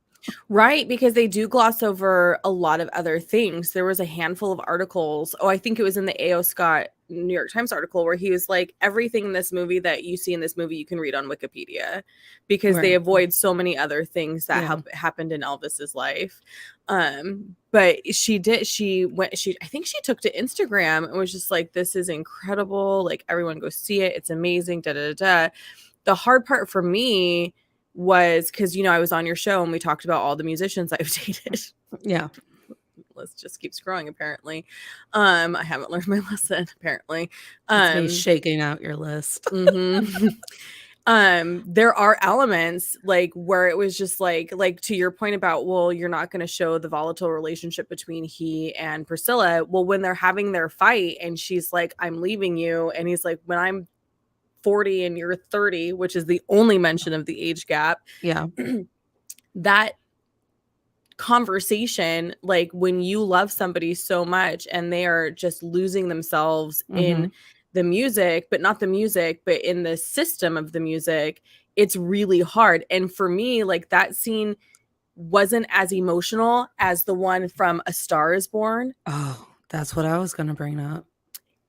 Right, because they do gloss over a lot of other things. There was a handful of articles. Oh, I think it was in the A.O. Scott New York Times article where he was like, everything in this movie that you see in this movie, you can read on Wikipedia because they Right. avoid so many other things that Yeah. happened in Elvis's life. But I think she took to Instagram and was just like, this is incredible. Like, everyone go see it. It's amazing. Da da da da. The hard part for me was because I was on your show and we talked about all the musicians I've dated. Yeah. List just keeps growing apparently. I haven't learned my lesson apparently. It's me shaking out your list. Mm-hmm. There are elements like where it was just like to your point about, well, you're not going to show the volatile relationship between he and Priscilla. Well, when they're having their fight and she's like, I'm leaving you, and he's like, when I'm 40 and you're 30, which is the only mention of the age gap. Yeah. That conversation, like when you love somebody so much and they are just losing themselves in the music, but not the music, but in the system of the music, it's really hard. And for me, like that scene wasn't as emotional as the one from A Star Is Born. Oh, that's what I was going to bring up.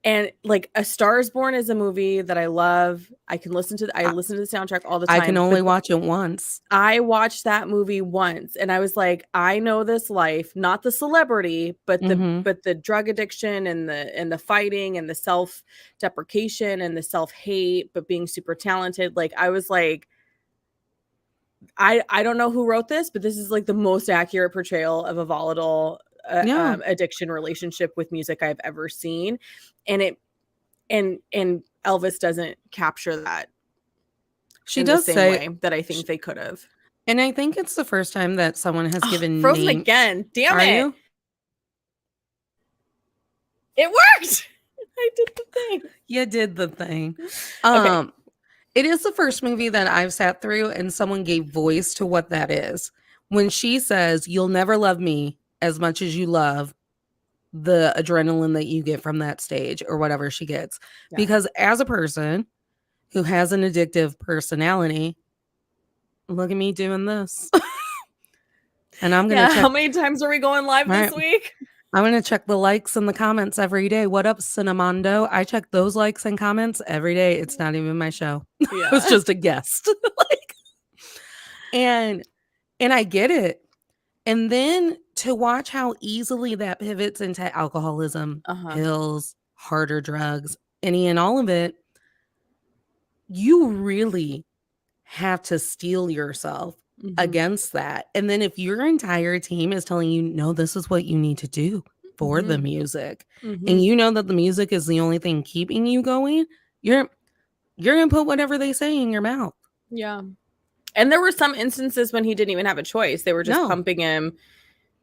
And like A Star Is Born is a movie that I love. I listen to the soundtrack all the time. I can only watch it once. I watched that movie once and I was like, I know this life, not the celebrity, but the drug addiction and the fighting and the self-deprecation and the self-hate, but being super talented. Like I was like, I don't know who wrote this, but this is like the most accurate portrayal of a volatile addiction relationship with music I've ever seen. And Elvis doesn't capture that. She does the same way that I think they could have. And I think it's the first time that someone has given Frozen again. Damn it. You? It worked. I did the thing. You did the thing. Okay. It is the first movie that I've sat through and someone gave voice to what that is. When she says, "You'll never love me as much as you love the adrenaline that you get from that stage," or whatever she gets. Yeah. Because as a person who has an addictive personality, look at me doing this. And I'm going to check. How many times are we going live this week? I'm going to check the likes and the comments every day. What up, Cinnamando? I check those likes and comments every day. It's not even my show. Yeah. I was just a guest. And I get it. And then to watch how easily that pivots into alcoholism, pills, harder drugs, any and all of it, you really have to steel yourself against that. And then if your entire team is telling you, no, this is what you need to do for the music, and you know that the music is the only thing keeping you going, you're going to put whatever they say in your mouth. Yeah. And there were some instances when he didn't even have a choice. They were just pumping him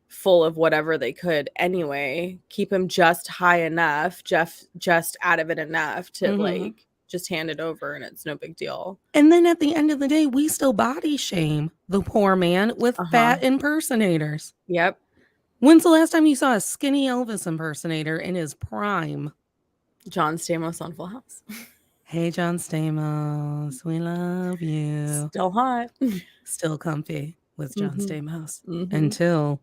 full of whatever they could anyway, keep him just high enough, just out of it enough to like just hand it over, and it's no big deal. And then at the end of the day, we still body shame the poor man with fat impersonators. Yep. When's the last time you saw a skinny Elvis impersonator in his prime? John Stamos on Full House. Hey, John Stamos, we love you. Still hot. Still comfy with John Stamos. Until,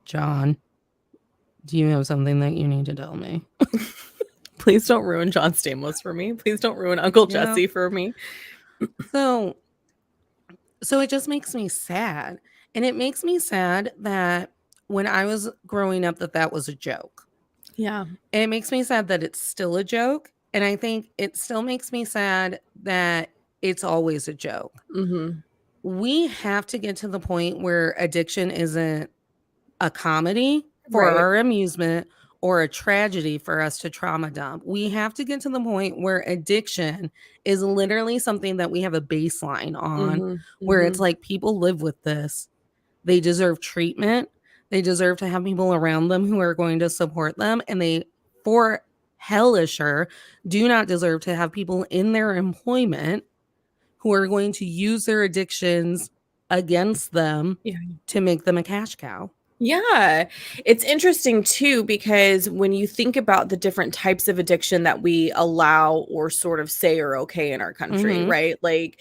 John, do you have something that you need to tell me? Please don't ruin John Stamos for me. Please don't ruin Uncle Jesse for me. So it just makes me sad. And it makes me sad that when I was growing up that was a joke. Yeah. And it makes me sad that it's still a joke. And I think it still makes me sad that it's always a joke. We have to get to the point where addiction isn't a comedy for our amusement or a tragedy for us to trauma dump. We have to get to the point where addiction is literally something that we have a baseline on, where it's like, people live with this. They deserve treatment. They deserve to have people around them who are going to support them. And they, for hellisher, do not deserve to have people in their employment who are going to use their addictions against them to make them a cash cow. Yeah. It's interesting too, because when you think about the different types of addiction that we allow or sort of say are okay in our country, right? Like,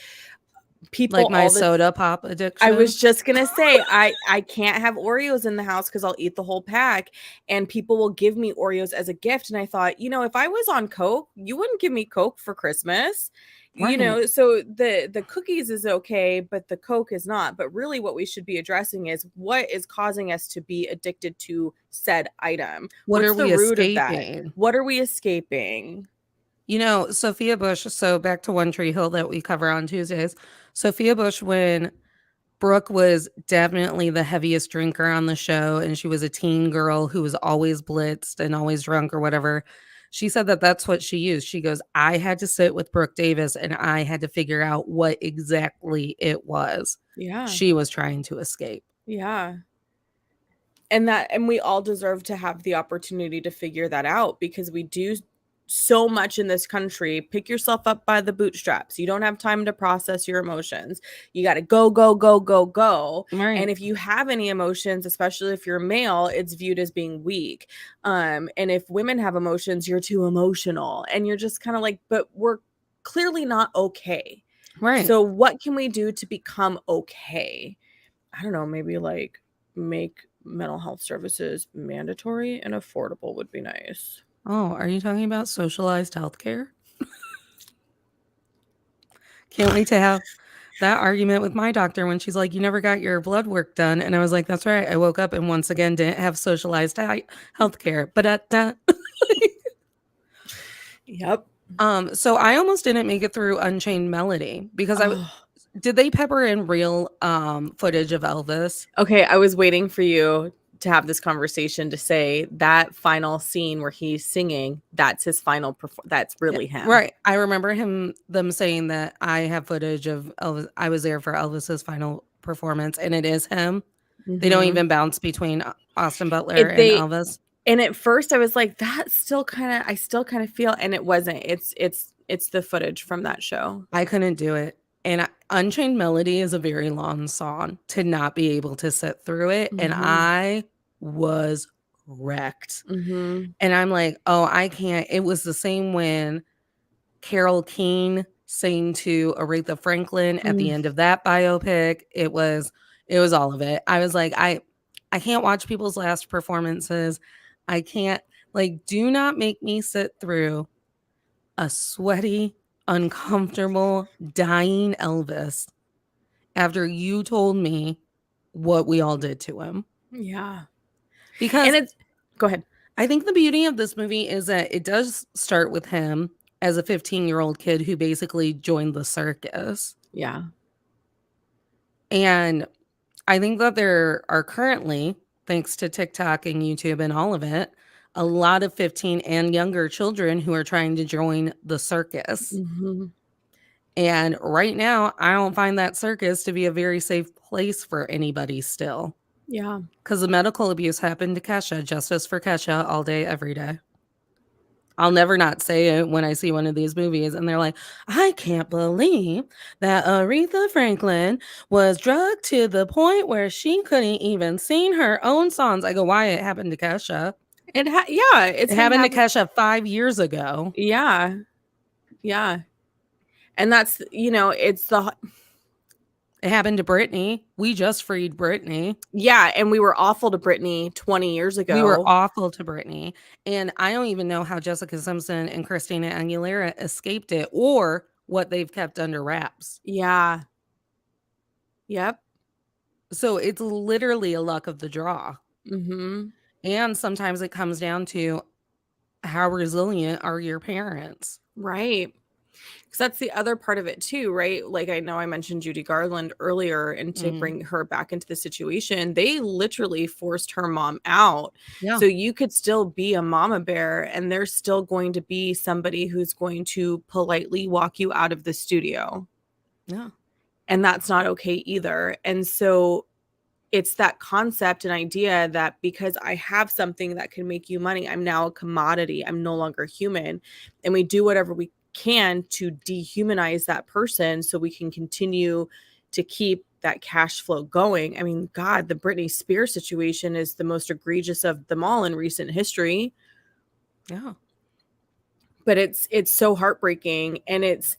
people, like my soda pop addiction. I was just gonna say, I can't have Oreos in the house because I'll eat the whole pack, and people will give me Oreos as a gift. And I thought, if I was on Coke, you wouldn't give me Coke for Christmas. So the cookies is okay, but the Coke is not. But really what we should be addressing is what is causing us to be addicted to said item. What are the we root escaping? of that? What are we escaping? Sophia Bush, so back to One Tree Hill that we cover on Tuesdays. Sophia Bush, when Brooke was definitely the heaviest drinker on the show, and she was a teen girl who was always blitzed and always drunk or whatever, she said that that's what she used. She goes, I had to sit with Brooke Davis and I had to figure out what exactly it was she was trying to escape. Yeah. And we all deserve to have the opportunity to figure that out, because we do so much in this country. Pick yourself up by the bootstraps. You don't have time to process your emotions. You got to go, go, go, go, go. Right. And if you have any emotions, especially if you're male, it's viewed as being weak. And if women have emotions, you're too emotional. And you're just kind of like, but we're clearly not okay. Right. So what can we do to become okay? I don't know, maybe like make mental health services mandatory and affordable would be nice. Oh, are you talking about socialized healthcare? Can't wait to have that argument with my doctor when she's like, you never got your blood work done. And I was like, that's right. I woke up and once again didn't have socialized healthcare. But Yep. So I almost didn't make it through Unchained Melody because did they pepper in real footage of Elvis? Okay, I was waiting for you to have this conversation to say that final scene where he's singing, that's his final that's really him. Right. I remember them saying that I have footage of Elvis. I was there for Elvis's final performance, and it is him. They don't even bounce between Austin Butler and Elvis. And at first I was like, I still kind of feel, and it wasn't. It's It's the footage from that show. I couldn't do it. And Unchained Melody is a very long song to not be able to sit through it. And I was wrecked. And I'm like, oh, I can't. It was the same when Carole King sang to Aretha Franklin at the end of that biopic. It was all of it. I was like, I can't watch people's last performances. I can't, like, do not make me sit through a sweaty, uncomfortable, dying Elvis after you told me what we all did to him. Yeah. Because go ahead. I think the beauty of this movie is that it does start with him as a 15-year-old kid who basically joined the circus. Yeah. And I think that there are currently, thanks to TikTok and YouTube and all of it, a lot of 15 and younger children who are trying to join the circus. And right now, I don't find that circus to be a very safe place for anybody still. Yeah. Because the medical abuse happened to Kesha. Justice for Kesha all day, every day. I'll never not say it when I see one of these movies and they're like, I can't believe that Aretha Franklin was drugged to the point where she couldn't even sing her own songs. I go, why? It happened to Kesha. It happened to Kesha 5 years ago. Yeah. Yeah. And that's, it happened to Britney. We just freed Britney. Yeah, and we were awful to Britney 20 years ago. We were awful to Britney. And I don't even know how Jessica Simpson and Christina Aguilera escaped it or what they've kept under wraps. Yeah. Yep. So it's literally a luck of the draw. And sometimes it comes down to how resilient are your parents. Right. Because that's the other part of it too, right? Like, I know I mentioned Judy Garland earlier, and to bring her back into the situation, they literally forced her mom out. Yeah. So you could still be a mama bear, and there's still going to be somebody who's going to politely walk you out of the studio. Yeah. And that's not okay either. And so it's that concept and idea that because I have something that can make you money, I'm now a commodity. I'm no longer human. And we do whatever we can to dehumanize that person so we can continue to keep that cash flow going. I mean, God, the Britney Spears situation is the most egregious of them all in recent history. Yeah. But it's so heartbreaking, and it's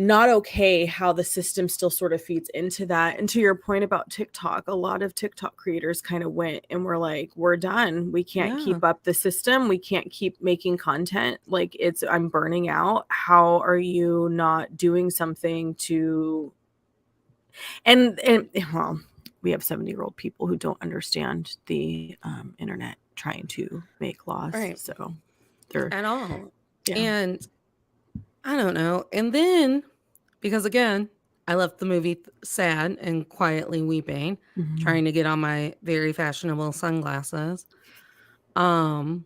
not okay how the system still sort of feeds into that. And to your point about TikTok, a lot of TikTok creators kind of went and were like, we're done. We can't keep up the system. We can't keep making content. Like, I'm burning out. How are you not doing something to, and well, we have 70-year-old people who don't understand the internet trying to make laws. Right. So they're at all. Yeah. And I don't know. And then, because again, I left the movie sad and quietly weeping, trying to get on my very fashionable sunglasses. Shout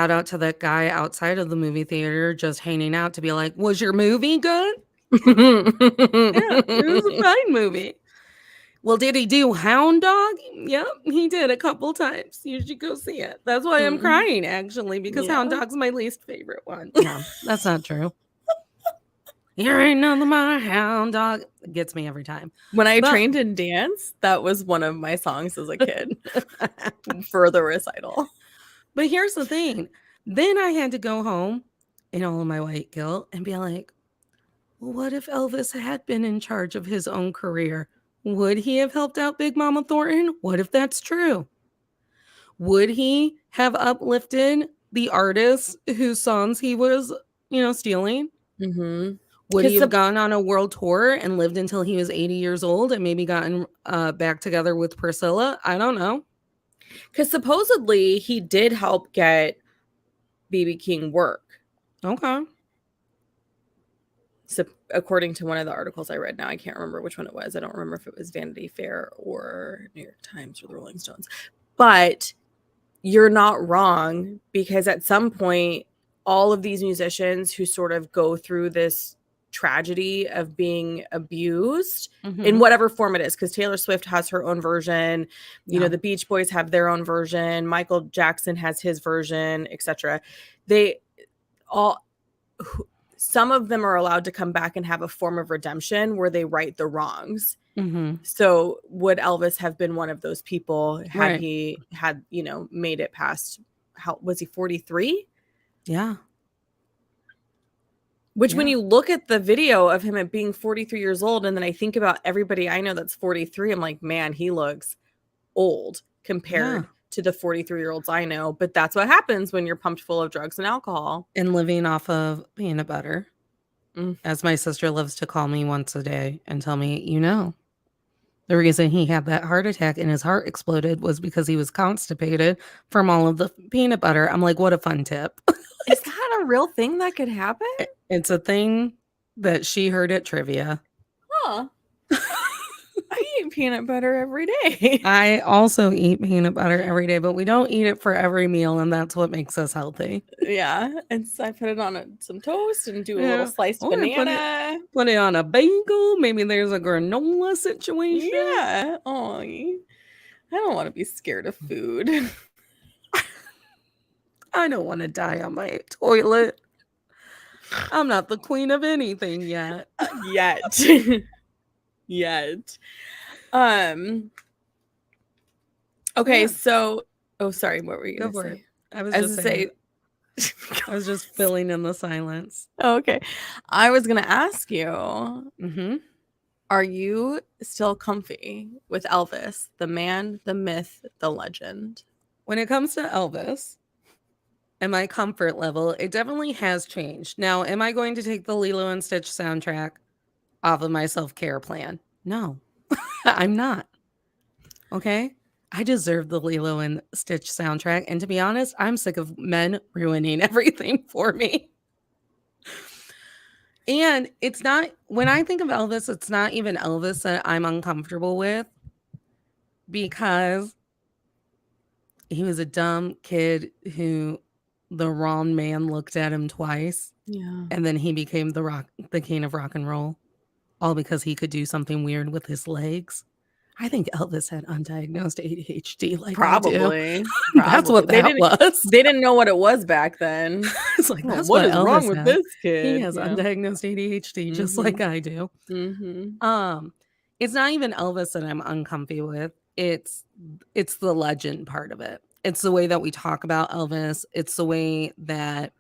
out to that guy outside of the movie theater just hanging out to be like, was your movie good? Yeah, it was a fine movie. Well, did he do Hound Dog? Yep, he did a couple times. You should go see it. That's why I'm crying, actually, because Hound Dog's my least favorite one. No, that's not true. You ain't nothing but a hound dog. It gets me every time. When I trained in dance, that was one of my songs as a kid for the recital. But here's the thing. Then I had to go home in all of my white guilt and be like, well, what if Elvis had been in charge of his own career? Would he have helped out Big Mama Thornton? What if that's true? Would he have uplifted the artists whose songs he was, stealing? Would he have gone on a world tour and lived until he was 80 years old and maybe gotten back together with Priscilla? I don't know. Because supposedly he did help get B.B. King work. Okay. So according to one of the articles I read, now I can't remember which one it was. I don't remember if it was Vanity Fair or New York Times or the Rolling Stones. But you're not wrong, because at some point, all of these musicians who sort of go through this tragedy of being abused in whatever form it is, because Taylor Swift has her own version, you know, the Beach Boys have their own version, Michael Jackson has his version, etc. They all, some of them are allowed to come back and have a form of redemption where they right the wrongs. Mm-hmm. So would Elvis have been one of those people had Right. he had, made it past, how was he, 43? Yeah. Which when you look at the video of him at being 43 years old, and then I think about everybody I know that's 43, I'm like, man, he looks old compared to the 43-year-olds I know. But that's what happens when you're pumped full of drugs and alcohol. And living off of peanut butter. Mm. As my sister loves to call me once a day and tell me, the reason he had that heart attack and his heart exploded was because he was constipated from all of the peanut butter. I'm like, what a fun tip. Is that a real thing that could happen? It's a thing that she heard at trivia. Huh. I eat peanut butter every day. I also eat peanut butter every day, but we don't eat it for every meal, and that's what makes us healthy. Yeah, and so I put it on some toast and do a little sliced banana. Put it on a bagel. Maybe there's a granola situation. Yeah. Oh, I don't want to be scared of food. I don't want to die on my toilet. I'm not the queen of anything yet. Yet. Okay, yeah. So sorry, what were you going to say? I was just saying. I was just filling in the silence. Okay. I was going to ask you, are you still comfy with Elvis, the man, the myth, the legend? When it comes to Elvis and my comfort level, it definitely has changed. Now, am I going to take the Lilo and Stitch soundtrack off of my self-care plan? No, I'm not. Okay? I deserve the Lilo and Stitch soundtrack. And to be honest, I'm sick of men ruining everything for me. And it's not, when I think of Elvis, it's not even Elvis that I'm uncomfortable with, because he was a dumb kid who the wrong man looked at him twice. Yeah. And then he became the king of rock and roll, all because he could do something weird with his legs. I think Elvis had undiagnosed ADHD. Like, probably. That's what that was. They didn't know what it was back then. It's like, that's what is Elvis wrong with this kid? He has undiagnosed ADHD, just like I do. It's not even Elvis that I'm uncomfy with. It's the legend part of it. It's the way that we talk about Elvis. It's the way that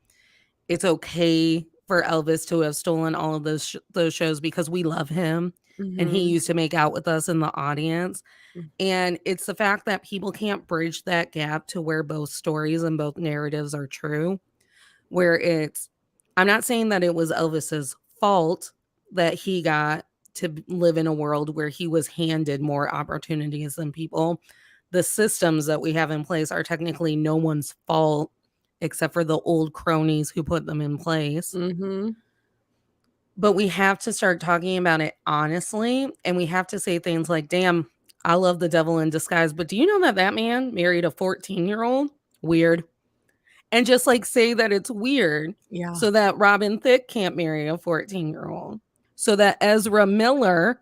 it's okay for Elvis to have stolen all of those shows because we love him. And he used to make out with us in the audience. And it's the fact that people can't bridge that gap to where both stories and both narratives are true. Where I'm not saying that it was Elvis's fault that he got to live in a world where he was handed more opportunities than people. The systems that we have in place are technically no one's fault except for the old cronies who put them in place. But we have to start talking about it honestly. And we have to say things like, damn, I love the devil in disguise. But do you know that man married a 14-year-old? Weird. And just like say that it's weird. Yeah. So that Robin Thicke can't marry a 14-year-old. So that Ezra Miller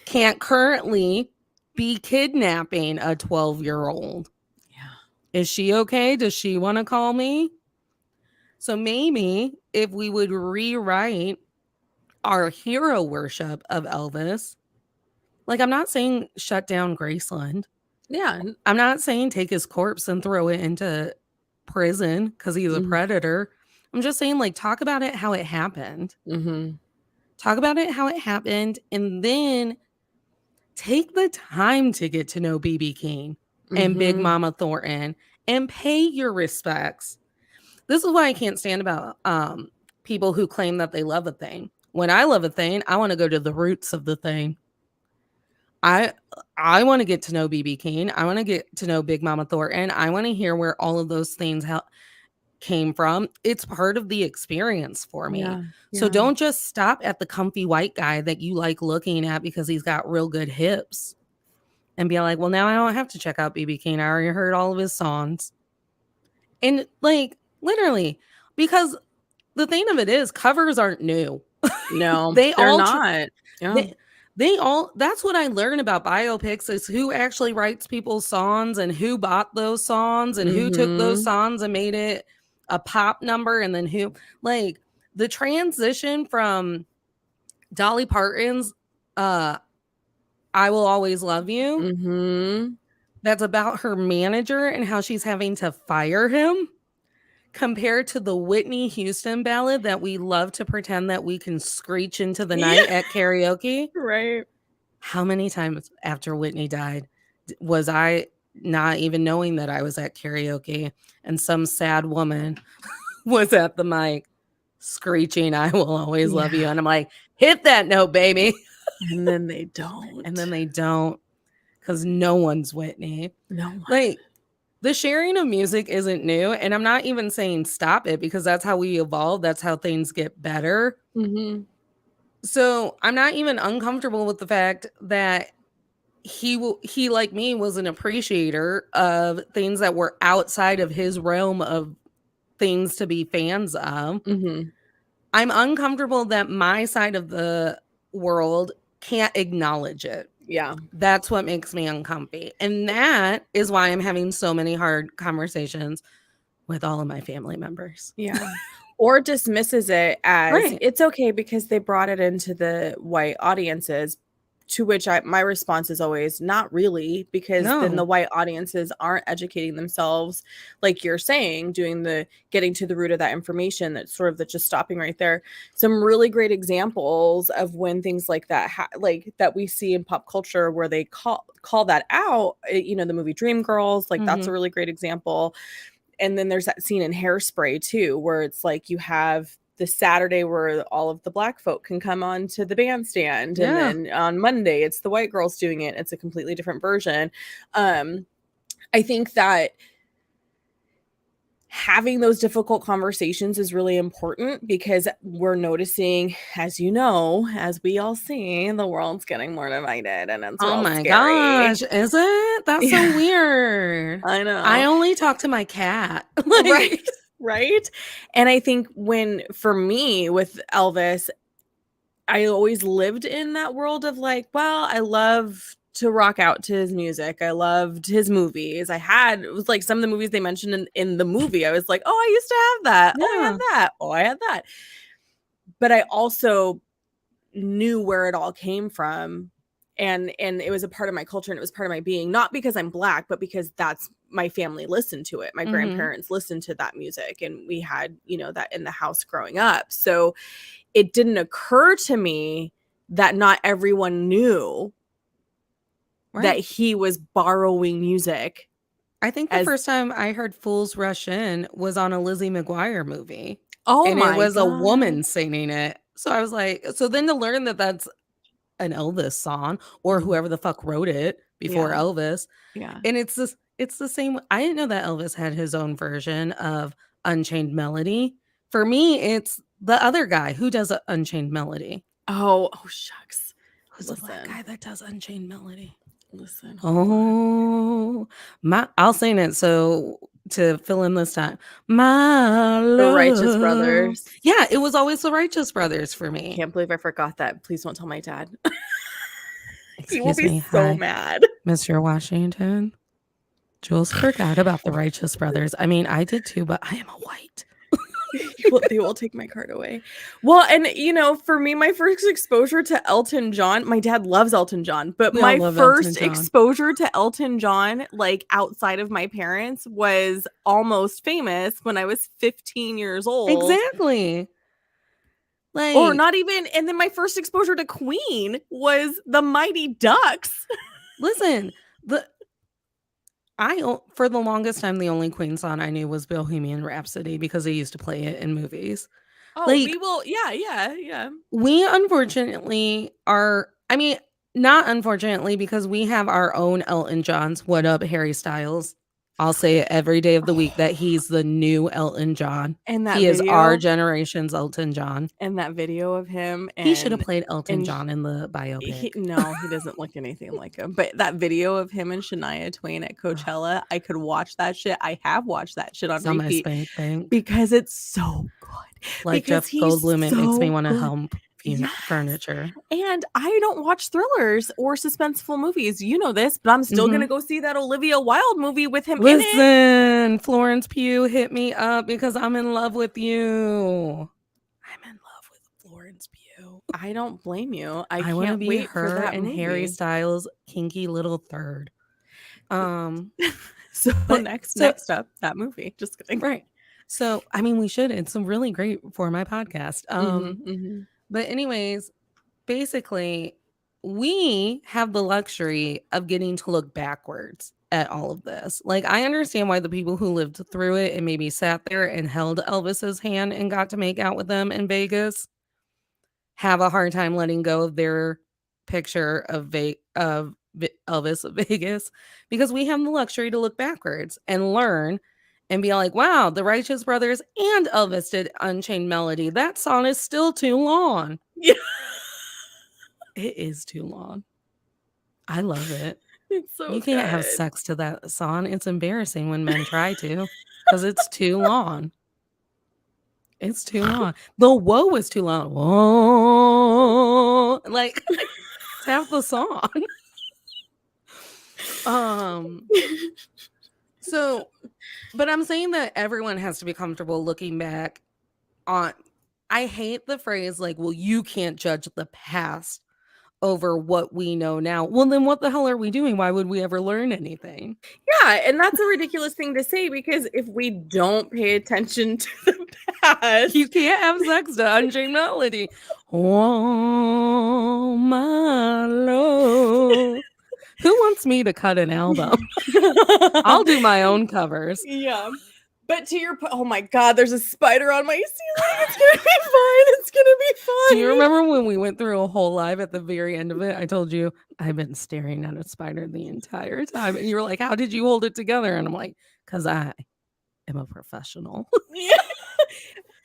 can't currently be kidnapping a 12-year-old. Yeah. Is she okay? Does she want to call me? So maybe if we would rewrite our hero worship of Elvis, like, I'm not saying shut down Graceland. Yeah. I'm not saying take his corpse and throw it into prison because he's a predator. I'm just saying, like, talk about it how it happened. Talk about it how it happened, and then take the time to get to know B.B. King and Big Mama Thornton and pay your respects. This is why I can't stand about people who claim that they love a thing. When I love a thing, I want to go to the roots of the thing. I want to get to know B.B. King. I want to get to know Big Mama Thornton. I want to hear where all of those things came from. It's part of the experience for me. Yeah. So don't just stop at the comfy white guy that you like looking at because he's got real good hips and be like, well, now I don't have to check out B.B. King. I already heard all of his songs. And like, literally, because the thing of it is, covers aren't new. No, they're not. Yeah. They all, that's what I learned about biopics, is who actually writes people's songs and who bought those songs and who took those songs and made it a pop number and then who, like the transition from Dolly Parton's I Will Always Love You, Mm-hmm. that's about her manager and how she's having to fire him, compared to the Whitney Houston ballad that we love to pretend that we can screech into the Yeah. night at karaoke. Right. How many times after Whitney died was I not even knowing that I was at karaoke and some sad woman was at the mic screeching, I will always love you. Yeah. And I'm like, hit that note, baby. And then they don't. And then they don't, because no one's Whitney. No one. Like, the sharing of music isn't new. And I'm not even saying stop it, because that's how we evolve. That's how things get better. Mm-hmm. So I'm not even uncomfortable with the fact that he like me was an appreciator of things that were outside of his realm of things to be fans of. Mm-hmm. I'm uncomfortable that my side of the world can't acknowledge it. Yeah. That's what makes me uncomfy. And that is why I'm having so many hard conversations with all of my family members. Yeah. Or dismisses it as Right. it's okay because they brought it into the white audiences, to which my response is always not really, because then the No. white audiences aren't educating themselves, like you're saying, doing the getting to the root of that information. That's sort of the just stopping right there. Some really great examples of when things like that like that we see in pop culture where they call that out, you know, the movie Dreamgirls, like that's a really great example. And then there's that scene in Hairspray too, where it's like you have the Saturday where all of the black folk can come on to the bandstand. Yeah. And then on Monday, it's the white girls doing it. It's a completely different version. I think that having those difficult conversations is really important, because we're noticing, as you know, as we all see, the world's getting more divided, and it's Oh real my scary. gosh, is it? That's so weird. I know. I only talk to my cat. Right. Right. And I think for me with Elvis, I always lived in that world of like, well, I love to rock out to his music. I loved his movies. It was like some of the movies they mentioned in the movie. I was like, oh, I used to have that. Oh, I had that. Oh, I had that. But I also knew where it all came from. And it was a part of my culture, and it was part of my being, not because I'm black, but because that's my family listened to it. My grandparents listened to that music, and we had, you know, that in the house growing up. So it didn't occur to me that not everyone knew that he was borrowing music. I think the first time I heard Fools Rush In was on a Lizzie McGuire movie. Oh, and my it was God. a woman singing it. So I was like, so then to learn that that's an Elvis song, or whoever the fuck wrote it before Elvis. Yeah. And it's the same. I didn't know that Elvis had his own version of Unchained Melody. For me, it's the other guy who does Unchained Melody. Oh, shucks. Who's the black guy that does Unchained Melody? Listen. Oh, I'll sing it so to fill in this time. My love. The Righteous Brothers. Yeah, it was always the Righteous Brothers for me. Can't believe I forgot that. Please don't tell my dad. Excuse he will be me. so Hi, mad. Mr. Washington. Jules forgot about the Righteous Brothers. I mean, I did too, but I am a white. They will take my card away. Well, and you know, for me, my first exposure to Elton John, my dad loves Elton John, but my first exposure to Elton John, like outside of my parents, was Almost Famous when I was 15 years old. Exactly. Like, or not even. And then my first exposure to Queen was the Mighty Ducks. Listen, for the longest time, the only Queen song I knew was Bohemian Rhapsody, because they used to play it in movies. Oh, we will. Yeah. We unfortunately are, I mean, not unfortunately, because we have our own Elton Johns. What up, Harry Styles? I'll say it every day of the week that he's the new Elton John. And that he is our generation's Elton John. And that video of him. He should have played Elton John in the biopic. No, he doesn't look anything like him. But that video of him and Shania Twain at Coachella, I could watch that shit. I have watched that shit on repeat thing. because it's so good. Like Jeff Goldblum, it makes me want to hump. Yes. furniture. And I don't watch thrillers or suspenseful movies. You know this, but I'm still going to go see that Olivia Wilde movie with him in it. Listen, Florence Pugh hit me up because I'm in love with you. I'm in love with Florence Pugh. I don't blame you. I I want to can't be wait for her that and Harry movie. Styles' kinky little third. So But next up, that movie. Just kidding. right. So I mean, we should. It's really great for my podcast. But anyways, basically, we have the luxury of getting to look backwards at all of this. Like, I understand why the people who lived through it and maybe sat there and held Elvis's hand and got to make out with them in Vegas have a hard time letting go of their picture of Elvis of Vegas, because we have the luxury to look backwards and learn and be like, wow, the Righteous Brothers and Elvis did Unchained Melody. That song is still too long. Yeah. It is too long. I love it. It's so You can't have good. sex to that song. It's embarrassing when men try to because it's too long. It's too long. The whoa is too long. Whoa. Like, it's half the song. So, but I'm saying that everyone has to be comfortable looking back on. I hate the phrase like, well, you can't judge the past over what we know now. Well, then what the hell are we doing? Why would we ever learn anything? Yeah, and that's a ridiculous thing to say, because if we don't pay attention to the past, you can't have sex to Unchained Melody. Oh my Lord. Who wants me to cut an album? I'll do my own covers. Yeah. But to your point, oh my God, there's a spider on my ceiling. It's going to be fine. It's going to be fine. Do you remember when we went through a whole live at the very end of it? I told you I've been staring at a spider the entire time. And you were like, how did you hold it together? And I'm like, because I am a professional. Yeah.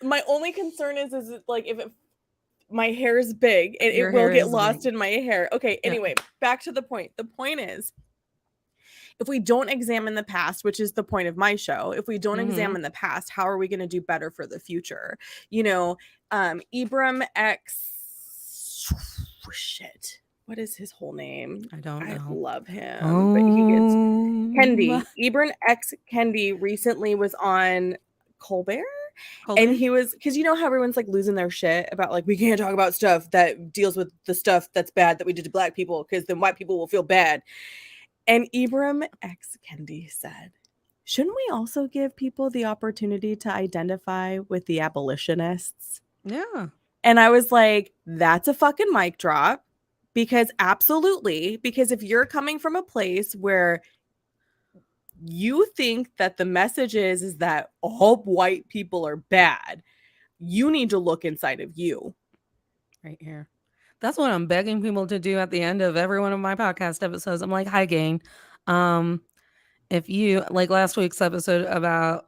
My only concern is like if my hair is big and Your it will hair get is lost big. in my hair. Okay, anyway, back to the point. The point is, if we don't examine the past, which is the point of my show, if we don't examine the past, how are we going to do better for the future? You know, Ibram X shit. What is his whole name? I don't know. I love him, but he gets Kendi. Ibram X Kendi recently was on Colbert. And he was, because you know how everyone's like losing their shit about like, we can't talk about stuff that deals with the stuff that's bad that we did to black people, because then white people will feel bad. And Ibram X Kendi said, shouldn't we also give people the opportunity to identify with the abolitionists? Yeah. And I was like, that's a fucking mic drop. Because absolutely, because if you're coming from a place where you think that the message is that all white people are bad, you need to look inside of you. Right here. That's what I'm begging people to do at the end of every one of my podcast episodes. I'm like, hi, gang. If you like last week's episode about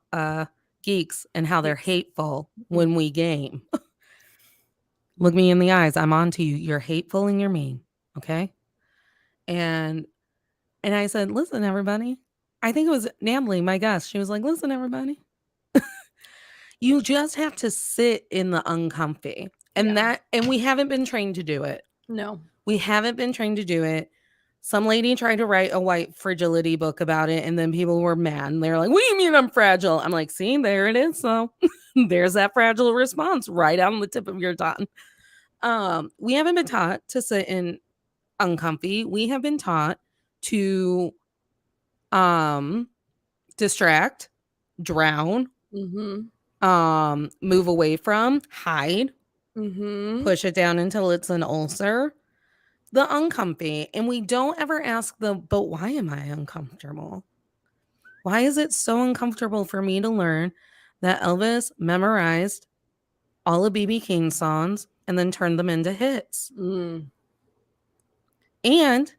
geeks and how they're hateful when we game. Look me in the eyes. I'm on to you. You're hateful and you're mean. Okay. And I said, listen, everybody. I think it was Natalie, my guest. She was like, listen, everybody. You just have to sit in the uncomfy. And and we haven't been trained to do it. No. We haven't been trained to do it. Some lady tried to write a white fragility book about it, and then people were mad. And they're like, what do you mean I'm fragile? I'm like, see, there it is. So there's that fragile response right on the tip of your tongue. We haven't been taught to sit in uncomfy. We have been taught to distract, drown, move away from, hide, push it down until it's an ulcer, the uncomfy. And we don't ever ask but why am I uncomfortable? Why is it so uncomfortable for me to learn that Elvis memorized all of BB King's songs and then turned them into hits? And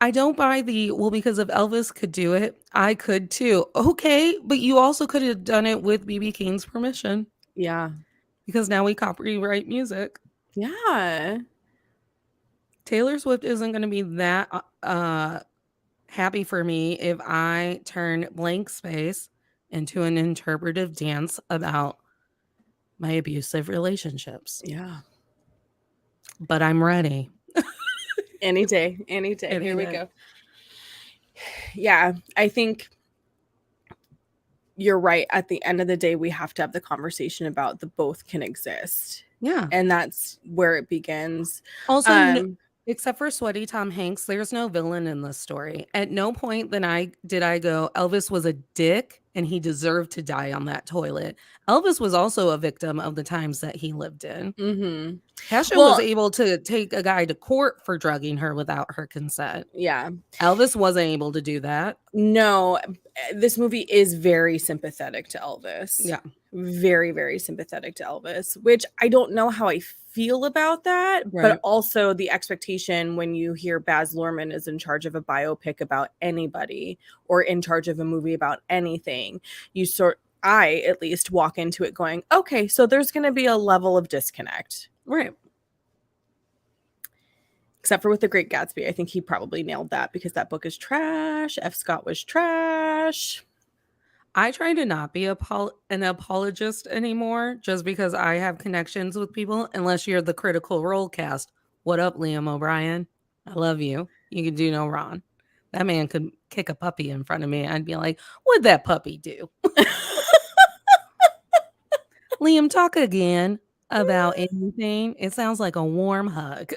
I don't buy because if Elvis could do it, I could too. Okay, but you also could have done it with BB King's permission. Yeah. Because now we copyright music. Yeah. Taylor Swift isn't going to be that happy for me if I turn Blank Space into an interpretive dance about my abusive relationships. Yeah. But I'm ready. Any day. Any day. Any Here we day. go. Yeah. I think you're right. At the end of the day, we have to have the conversation about the both can exist. Yeah. And that's where it begins. Also, except for sweaty Tom Hanks, there's no villain in this story. At no point did I go, Elvis was a dick and he deserved to die on that toilet. Elvis was also a victim of the times that he lived in. Mm-hmm. Kesha was Well, able to take a guy to court for drugging her without her consent. yeah. Elvis wasn't able to do that. No, this movie is very sympathetic to Elvis. Yeah. Very, very sympathetic to Elvis, which I don't know how I feel about that. Right. But also the expectation when you hear Baz Luhrmann is in charge of a biopic about anybody or in charge of a movie about anything, I at least walk into it going, okay, so there's going to be a level of disconnect. Right. Except for with The Great Gatsby. I think he probably nailed that because that book is trash. F. Scott was trash. I try to not be an apologist anymore just because I have connections with people, unless you're the Critical Role cast. What up, Liam O'Brien? I love you. You can do no wrong. That man could kick a puppy in front of me. I'd be like, what'd that puppy do? Liam, talk again about anything. It sounds like a warm hug.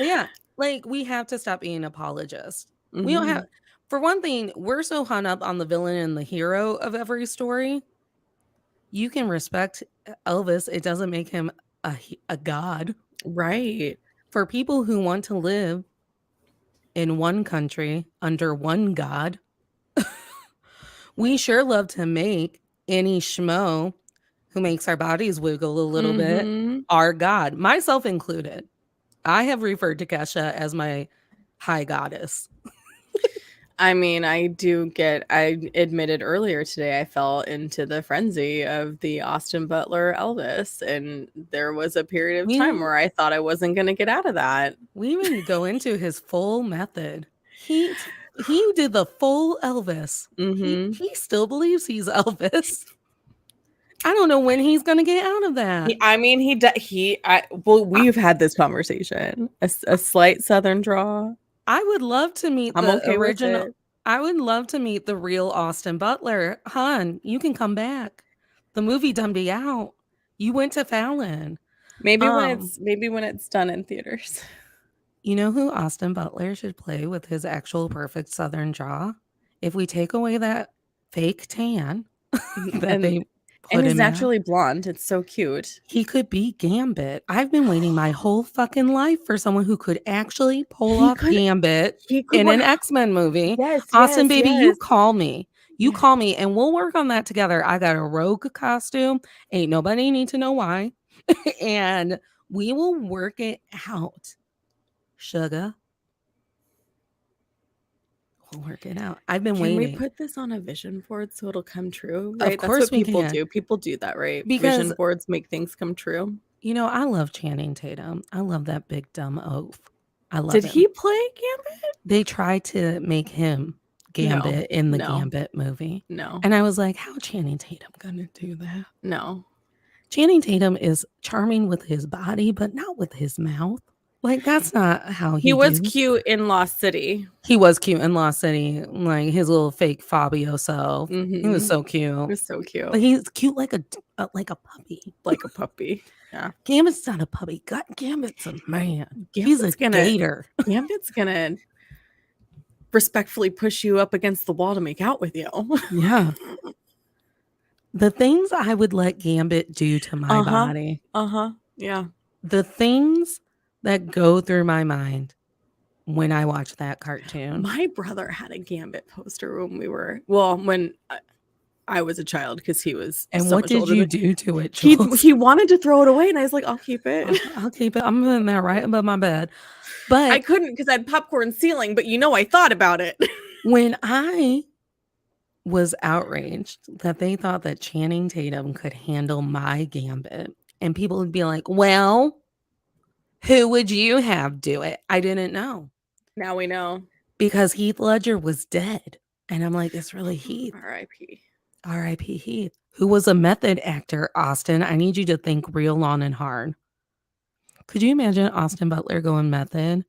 Yeah, like we have to stop being apologists. Mm-hmm. We don't have, for one thing, we're so hung up on the villain and the hero of every story. You can respect Elvis. It doesn't make him a god. Right. For people who want to live in one country under one god, we sure love to make any schmo who makes our bodies wiggle a little bit our god, myself included. I have referred to Kesha as my high goddess. I mean, I admitted earlier today I fell into the frenzy of the Austin Butler Elvis, and there was a period of time where I thought I wasn't going to get out of that. We even go into his full method. He did the full Elvis. He still believes he's Elvis. I don't know when he's going to get out of that. We've had this conversation. A slight Southern draw. I would love to meet original. I would love to meet the real Austin Butler. Hon, you can come back. The movie done be out. You went to Fallon. Maybe when it's done in theaters. You know who Austin Butler should play with his actual perfect Southern draw? If we take away that fake tan and he's naturally blonde. It's so cute. He could be Gambit. I've been waiting my whole fucking life for someone who could actually pull off Gambit in an X-Men movie. Yes, Austin, baby, you call me. You call me and we'll work on that together. I got a rogue costume. Ain't nobody need to know why. And we will work it out. Sugar. We'll work it out. I've been waiting. Can we put this on a vision board so it'll come true? Right? Of course, that's what people do. People do that, right? Because vision boards make things come true. You know, I love Channing Tatum. I love that big dumb oaf. I love Did he play Gambit? They tried to make him Gambit in the Gambit movie. No. And I was like, how Channing Tatum gonna do that? No. Channing Tatum is charming with his body, but not with his mouth. Like, that's not how he was cute in Lost City. He was cute in Lost City. Like, his little fake Fabio self. He was so cute. He was so cute. But he's cute like a puppy. Like a puppy. Yeah. Gambit's not a puppy. Gambit's a man. He's a gator. Gambit's gonna respectfully push you up against the wall to make out with you. Yeah. The things I would let Gambit do to my body. Yeah. The things that go through my mind when I watch that cartoon. My brother had a Gambit poster when I was a child because he was. And so what did you do to it, Jules? He wanted to throw it away, and I was like, "I'll keep it. I'll keep it. I'm in there right above my bed." But I couldn't because I had popcorn ceiling. But I thought about it. When I was outraged that they thought that Channing Tatum could handle my Gambit, and people would be like, "Well, who would you have do it?" I didn't know. Now we know. Because Heath Ledger was dead. And I'm like, it's really Heath. R.I.P. R.I.P. Heath, who was a method actor. Austin, I need you to think real long and hard. Could you imagine Austin Butler going method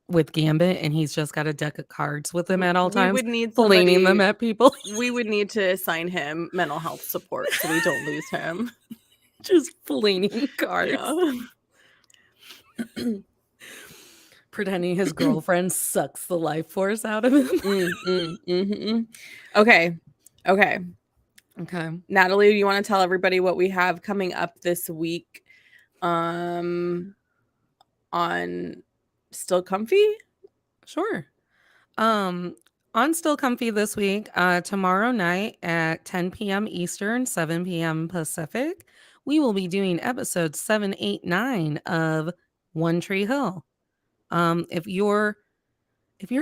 with Gambit, and he's just got a deck of cards with him at all We times, would need flinging them somebody. at people? We would need to assign him mental health support so we don't lose him. Just flinging cards. Yeah. Pretending his girlfriend sucks the life force out of him. Okay. Okay. Natalie, do you want to tell everybody what we have coming up this week on Still Comfy? Sure. On Still Comfy this week, tomorrow night at 10 p.m. Eastern, 7 p.m. Pacific, we will be doing episode 789 of One Tree Hill. If you're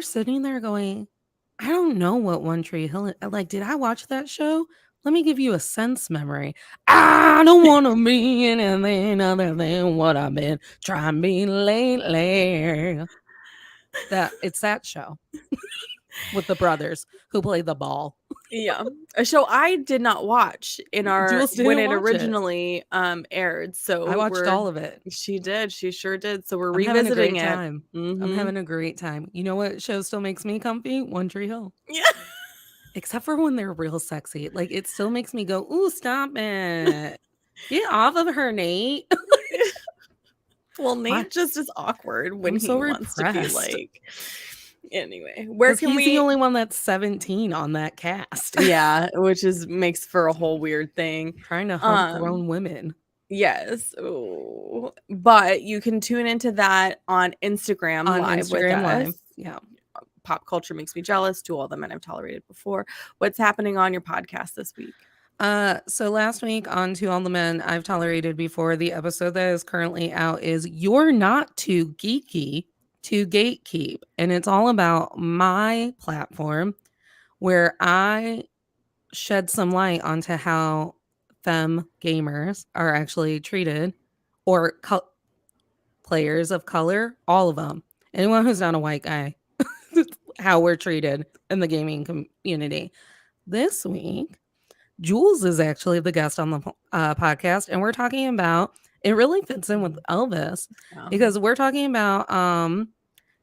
sitting there going, I don't know what One Tree Hill is, like, did I watch that show? Let me give you a sense memory. I don't want to be anything other than what I've been trying to be lately. It's that show with the brothers who play the ball. Yeah, a show I did not watch when it originally aired. So I watched all of it. She did. She sure did. So we're I'm revisiting it. Time. I'm having a great time. You know what show still makes me comfy? One Tree Hill. Yeah. Except for when they're real sexy. Like, it still makes me go, ooh, stop it. Get off of her, Nate. Well, Nate just is awkward when he wants to be like. Anyway, he's the only one that's 17 on that cast. Yeah, which makes for a whole weird thing. Trying to hump grown women. Yes. Ooh. But you can tune into that on Instagram Live with us. Yeah. Pop Culture Makes Me Jealous, To All the Men I've Tolerated Before. What's happening on your podcast this week? So last week on To All the Men I've Tolerated Before, the episode that is currently out is You're Not Too Geeky to Gatekeep. And it's all about my platform where I shed some light onto how femme gamers are actually treated, or players of color, all of them. Anyone who's not a white guy, how we're treated in the gaming community. This week, Jules is actually the guest on the podcast, and we're talking about, it really fits in with Elvis, because we're talking about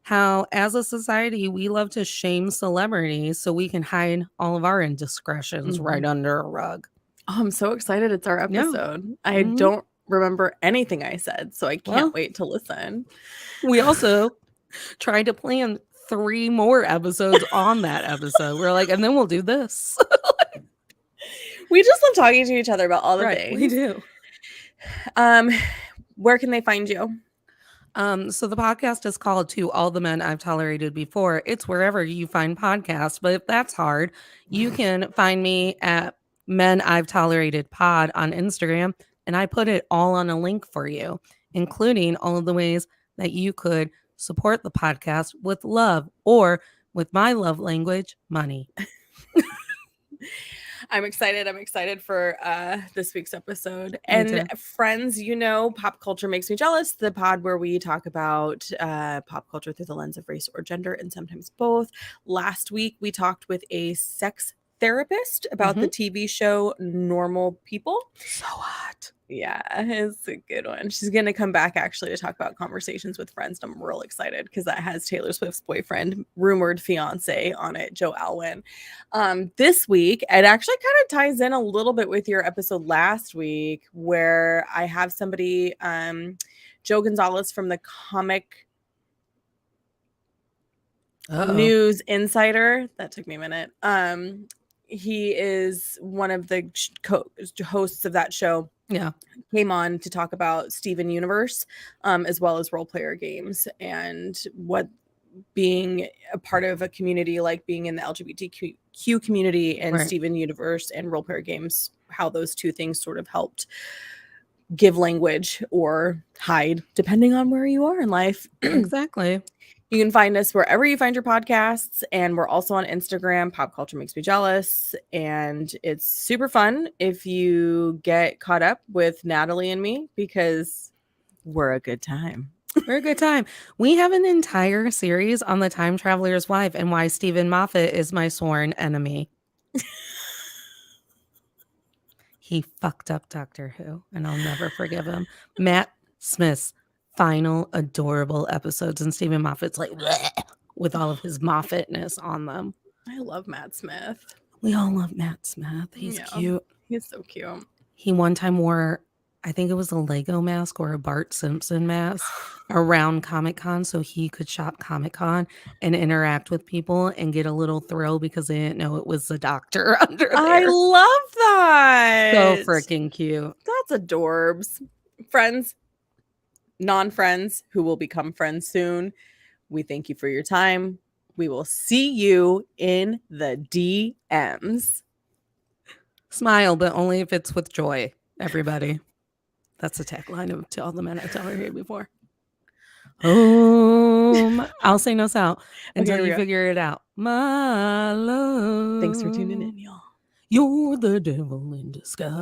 how as a society we love to shame celebrities so we can hide all of our indiscretions right under a rug. Oh, I'm so excited it's our episode. Yeah. I don't remember anything I said, so I can't wait to listen. We also tried to plan 3 more episodes on that episode. We're like, and then we'll do this. We just love talking to each other about all the things. We do. Where can they find you? So the podcast is called To All the Men I've Tolerated Before. It's wherever you find podcasts, but if that's hard, you can find me at Men I've Tolerated Pod on Instagram, and I put it all on a link for you, including all of the ways that you could support the podcast with love, or with my love language, money. I'm excited. I'm excited for this week's episode. And friends, Pop Culture Makes Me Jealous, the pod where we talk about pop culture through the lens of race or gender, and sometimes both. Last week, we talked with a sex therapist about the TV show Normal People. So hot. Yeah, it's a good one. She's going to come back actually to talk about Conversations with Friends. I'm real excited because that has Taylor Swift's boyfriend, rumored fiance on it, Joe Alwyn. This week, it actually kind of ties in a little bit with your episode last week, where I have somebody, Joe Gonzalez from the Comic News Insider. That took me a minute. He is one of the hosts of that show. Yeah. Came on to talk about Steven Universe, as well as role player games, and what being a part of a community, like being in the LGBTQ community and Steven Universe and role player games, how those two things sort of helped give language or hide, depending on where you are in life. Exactly. You can find us wherever you find your podcasts, and we're also on Instagram, Pop Culture Makes Me Jealous, and it's super fun if you get caught up with Natalie and me, because we're a good time. We're a good time. We have an entire series on the time traveler's wife and why Stephen Moffat is my sworn enemy. He fucked up Doctor Who, and I'll never forgive him. Matt Smith's final adorable episodes, and Stephen Moffat's like bleh, with all of his Moffatness on them. I love Matt Smith. We all love Matt Smith. He's cute. He's so cute. He one time wore, I think it was a Lego mask or a Bart Simpson mask around Comic-Con so he could shop Comic-Con and interact with people and get a little thrill because they didn't know it was the doctor under there. I love that. So freaking cute. That's adorbs. Friends, non-friends who will become friends soon, we thank you for your time. We will see you in the DMs. Smile, but only if it's with joy, everybody. That's the tagline of To All the Men I Tell Her Here Before. I'll say no out until you figure it out. My love. Thanks for tuning in, y'all. You're the devil in disguise.